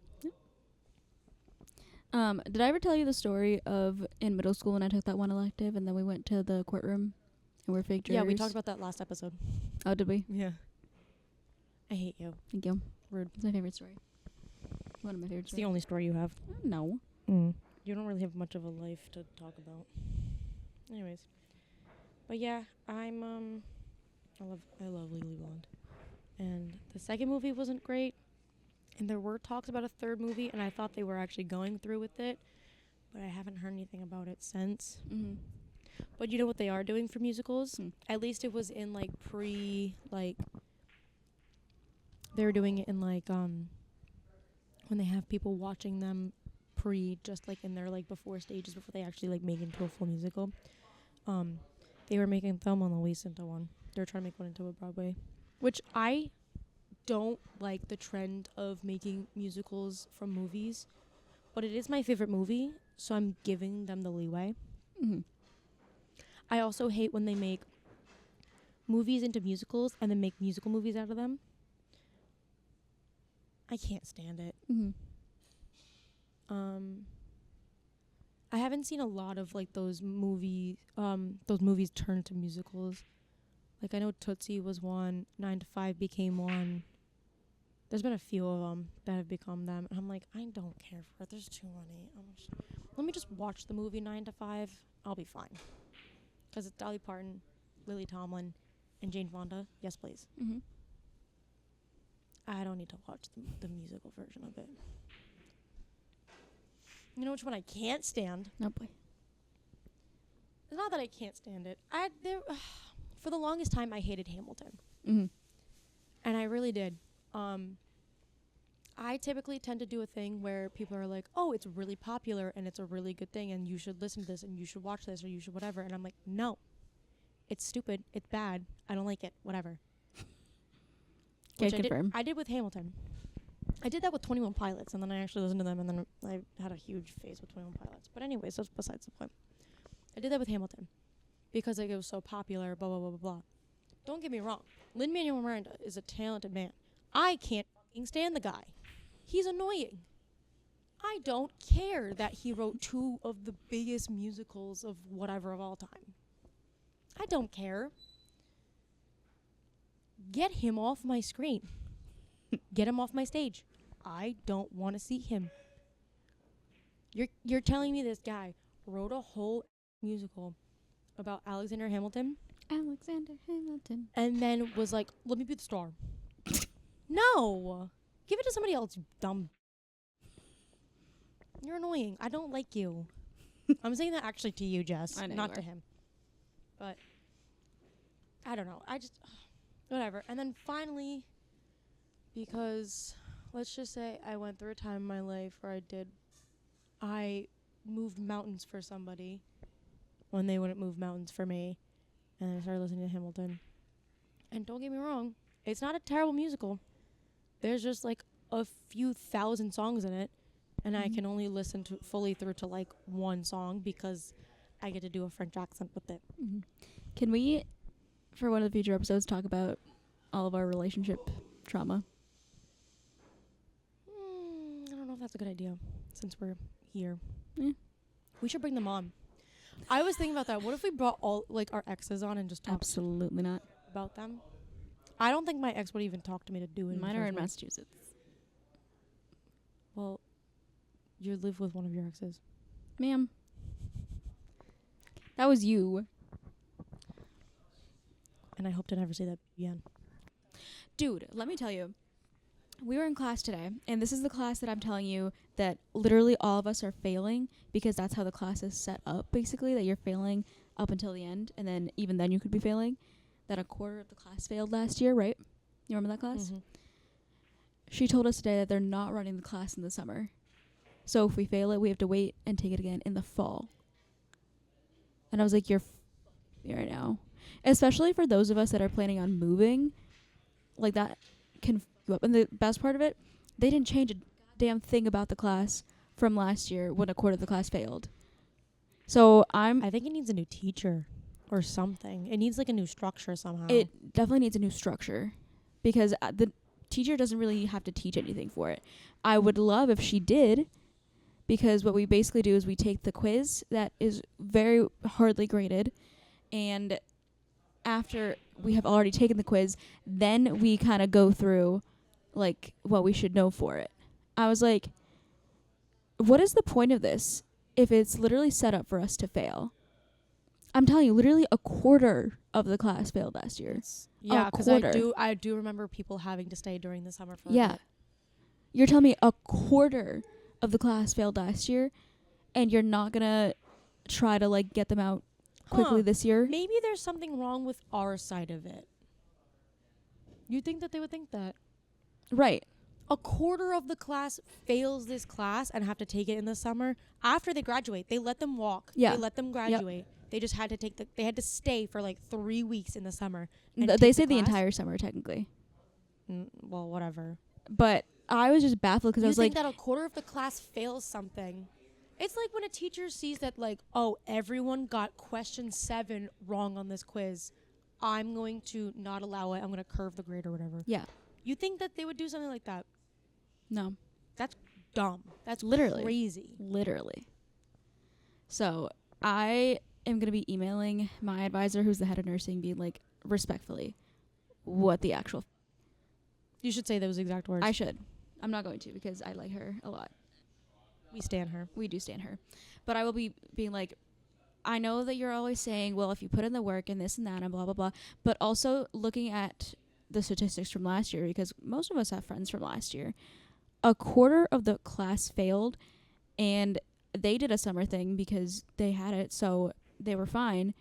Did I ever tell you the story of in middle school when I took that one elective and then we went to the courtroom and we're fake jurors? Yeah, we talked about that last episode. Oh, did we? Yeah. I hate you. Thank you. Rude. It's my favorite story. One of my favorite It's stories. the only story you have. No. You don't really have much of a life to talk about. Anyways. But yeah, I love Legally Blonde. And the second movie wasn't great. And there were talks about a third movie, and I thought they were actually going through with it. But I haven't heard anything about it since. Mm-hmm. But you know what they are doing for musicals? At least it was in, like, they were doing it in, like, when they have people watching them just, like, in their, like, before stages, before they actually, like, make it into a full musical. They were making Thelma and Louise into one. They were trying to make one into a Broadway. Which I don't like the trend of making musicals from movies. But it is my favorite movie, so I'm giving them the leeway. Mm-hmm. I also hate when they make movies into musicals and then make musical movies out of them. I can't stand it. Mm-hmm. I haven't seen a lot of like those movies turned to musicals. Like I know Tootsie was one, 9 to 5 became one. There's been a few of them that have become them. And I'm like, I don't care for it. There's too many. Let me just watch the movie 9 to 5. I'll be fine. Because it's Dolly Parton, Lily Tomlin, and Jane Fonda. Yes, please. Mm-hmm. I don't need to watch the musical version of it. You know which one I can't stand? Oh boy. It's not that I can't stand it. For the longest time, I hated Hamilton. Mm-hmm. And I really did. I typically tend to do a thing where people are like, oh, it's really popular and it's a really good thing and you should listen to this and you should watch this or you should whatever. And I'm like, no. It's stupid. It's bad. I don't like it. Whatever. Can confirm. I did with Hamilton. I did that with 21 Pilots, and then I actually listened to them, and then I had a huge phase with 21 Pilots. But anyways, that's besides the point. I did that with Hamilton because like, it was so popular, blah, blah, blah, blah, blah. Don't get me wrong. Lin-Manuel Miranda is a talented man. I can't fucking stand the guy. He's annoying. I don't care that he wrote 2 of the biggest musicals of whatever of all time. I don't care. Get him off my screen. Get him off my stage. I don't want to see him. You're telling me this guy wrote a whole musical about Alexander Hamilton and then was like, let me be the star. No. Give it to somebody else, you dumb. You're annoying. I don't like you. I'm saying that actually to you, Jess, not to him. But I don't know. I just whatever. And then finally, because let's just say I went through a time in my life where I moved mountains for somebody when they wouldn't move mountains for me. And I started listening to Hamilton. And don't get me wrong, it's not a terrible musical. There's just like a few thousand songs in it. And I can only listen to fully through to like one song because I get to do a French accent with it. Mm-hmm. Can we, for one of the future episodes, talk about all of our relationship trauma? I don't know if that's a good idea since we're here. Yeah. We should bring them on. I was thinking about that. What if we brought all like our exes on and just talked Absolutely not about them? I don't think my ex would even talk to me to do it. Mine are in Massachusetts. Well, you live with one of your exes. Ma'am. That was you. And I hope to never see that again. Dude, let me tell you. We were in class today, and this is the class that I'm telling you that literally all of us are failing because that's how the class is set up, basically, that you're failing up until the end, and then even then you could be failing. That a quarter of the class failed last year, right? You remember that class? Mm-hmm. She told us today that they're not running the class in the summer. So if we fail it, we have to wait and take it again in the fall. And I was like, you're right now. Especially for those of us that are planning on moving, like that can up. And the best part of it, they didn't change a damn thing about the class from last year when a quarter of the class failed. So I think it needs a new teacher or something. It needs like a new structure somehow. It definitely needs a new structure because the teacher doesn't really have to teach anything for it. I would love if she did, because what we basically do is we take the quiz that is very hardly graded, and after we have already taken the quiz, then we kind of go through like what we should know for it. I was like, what is the point of this if it's literally set up for us to fail? I'm telling you, literally a quarter of the class failed last year. Yeah, because I do remember people having to stay during the summer for a bit. You're telling me a quarter of the class failed last year, and you're not gonna try to like get them out quickly this year? Maybe there's something wrong with our side of it. You'd think that they would think that. Right. A quarter of the class fails this class and have to take it in the summer. After they graduate, they let them walk. Yeah. They let them graduate. Yep. They just had to they had to stay for like 3 weeks in the summer. They say the entire summer, technically. Well, whatever. But I was just baffled because I was like, you think that a quarter of the class fails something. It's like when a teacher sees that like, oh, everyone got question 7 wrong on this quiz. I'm going to not allow it. I'm going to curve the grade or whatever. Yeah. You think that they would do something like that? No. Dumb. That's Literally. crazy. Literally. So I am going to be emailing my advisor, who's the head of nursing, being like, respectfully, what the actual... You should say those exact words. I should. I'm not going to because I like her a lot. We stand her. We do stand her. But I will be being like, I know that you're always saying, well, if you put in the work and this and that and blah, blah, blah. But also looking at the statistics from last year, because most of us have friends from last year, a quarter of the class failed, and they did a summer thing because they had it, so they were fine.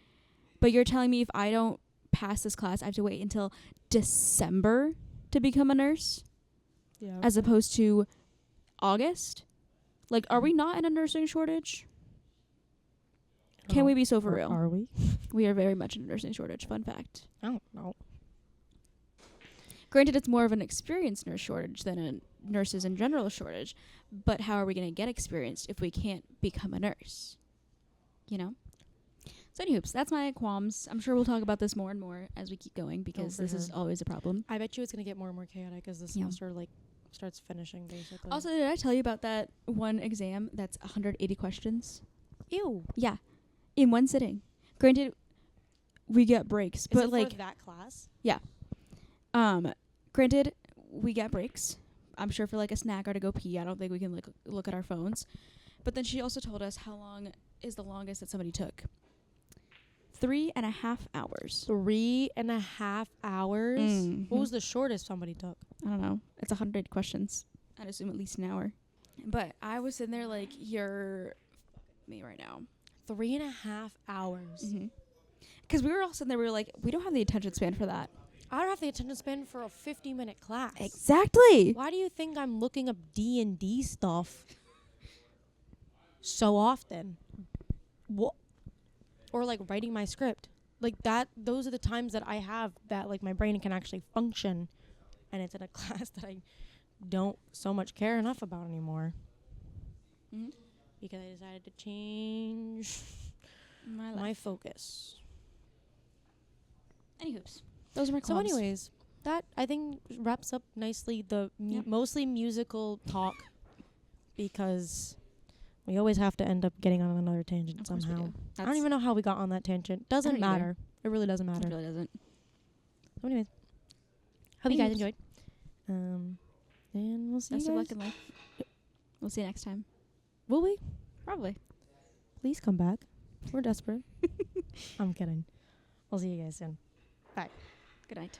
But you're telling me if I don't pass this class, I have to wait until December to become a nurse Yeah. as opposed to August? Like, are we not in a nursing shortage? Can we be so for real? Are we? We are very much in a nursing shortage. Fun fact. I don't know. Granted, it's more of an experienced nurse shortage than a nurses in general shortage. But how are we going to get experienced if we can't become a nurse? You know? So, anywho, that's my qualms. I'm sure we'll talk about this more and more as we keep going because for this is sure. always a problem. I bet you it's going to get more and more chaotic as the Yeah. semester starts finishing, basically. Also, did I tell you about that one exam that's 180 questions? ew. Yeah. In one sitting. Granted, we get breaks, Is but it like for that class? granted, we get breaks. I'm sure for like a snack or to go pee. I don't think we can like look at our phones. But then she also told us how long is the longest that somebody took. 3.5 hours. 3.5 hours? Mhm. What was the shortest somebody took? I don't know. It's 100 questions. I'd assume at least an hour. But I was sitting there like, you're me right now. 3.5 hours. Because we were all sitting there, we were like, we don't have the attention span for that. I don't have the attention span for a 50-minute class. Exactly. Why do you think I'm looking up D&D stuff so often? What? Or like writing my script. Like that, those are the times that I have that like my brain can actually function, and it's in a class that I don't so much care enough about anymore. Mm-hmm. Because I decided to change my focus. Anywhoops. Those are my So qualms. anyways, that I think wraps up nicely the Yep. mostly musical talk, because we always have to end up getting on another tangent Of course we somehow. do. I don't even know how we got on that tangent. Doesn't don't either. matter. It really doesn't matter. It really doesn't. So anyways, hope you guys Anyways. enjoyed. And we'll see Best you of guys. luck in life. We'll see you next time. Will we? Probably. Please come back. We're desperate. I'm kidding. We'll see you guys soon. Good night.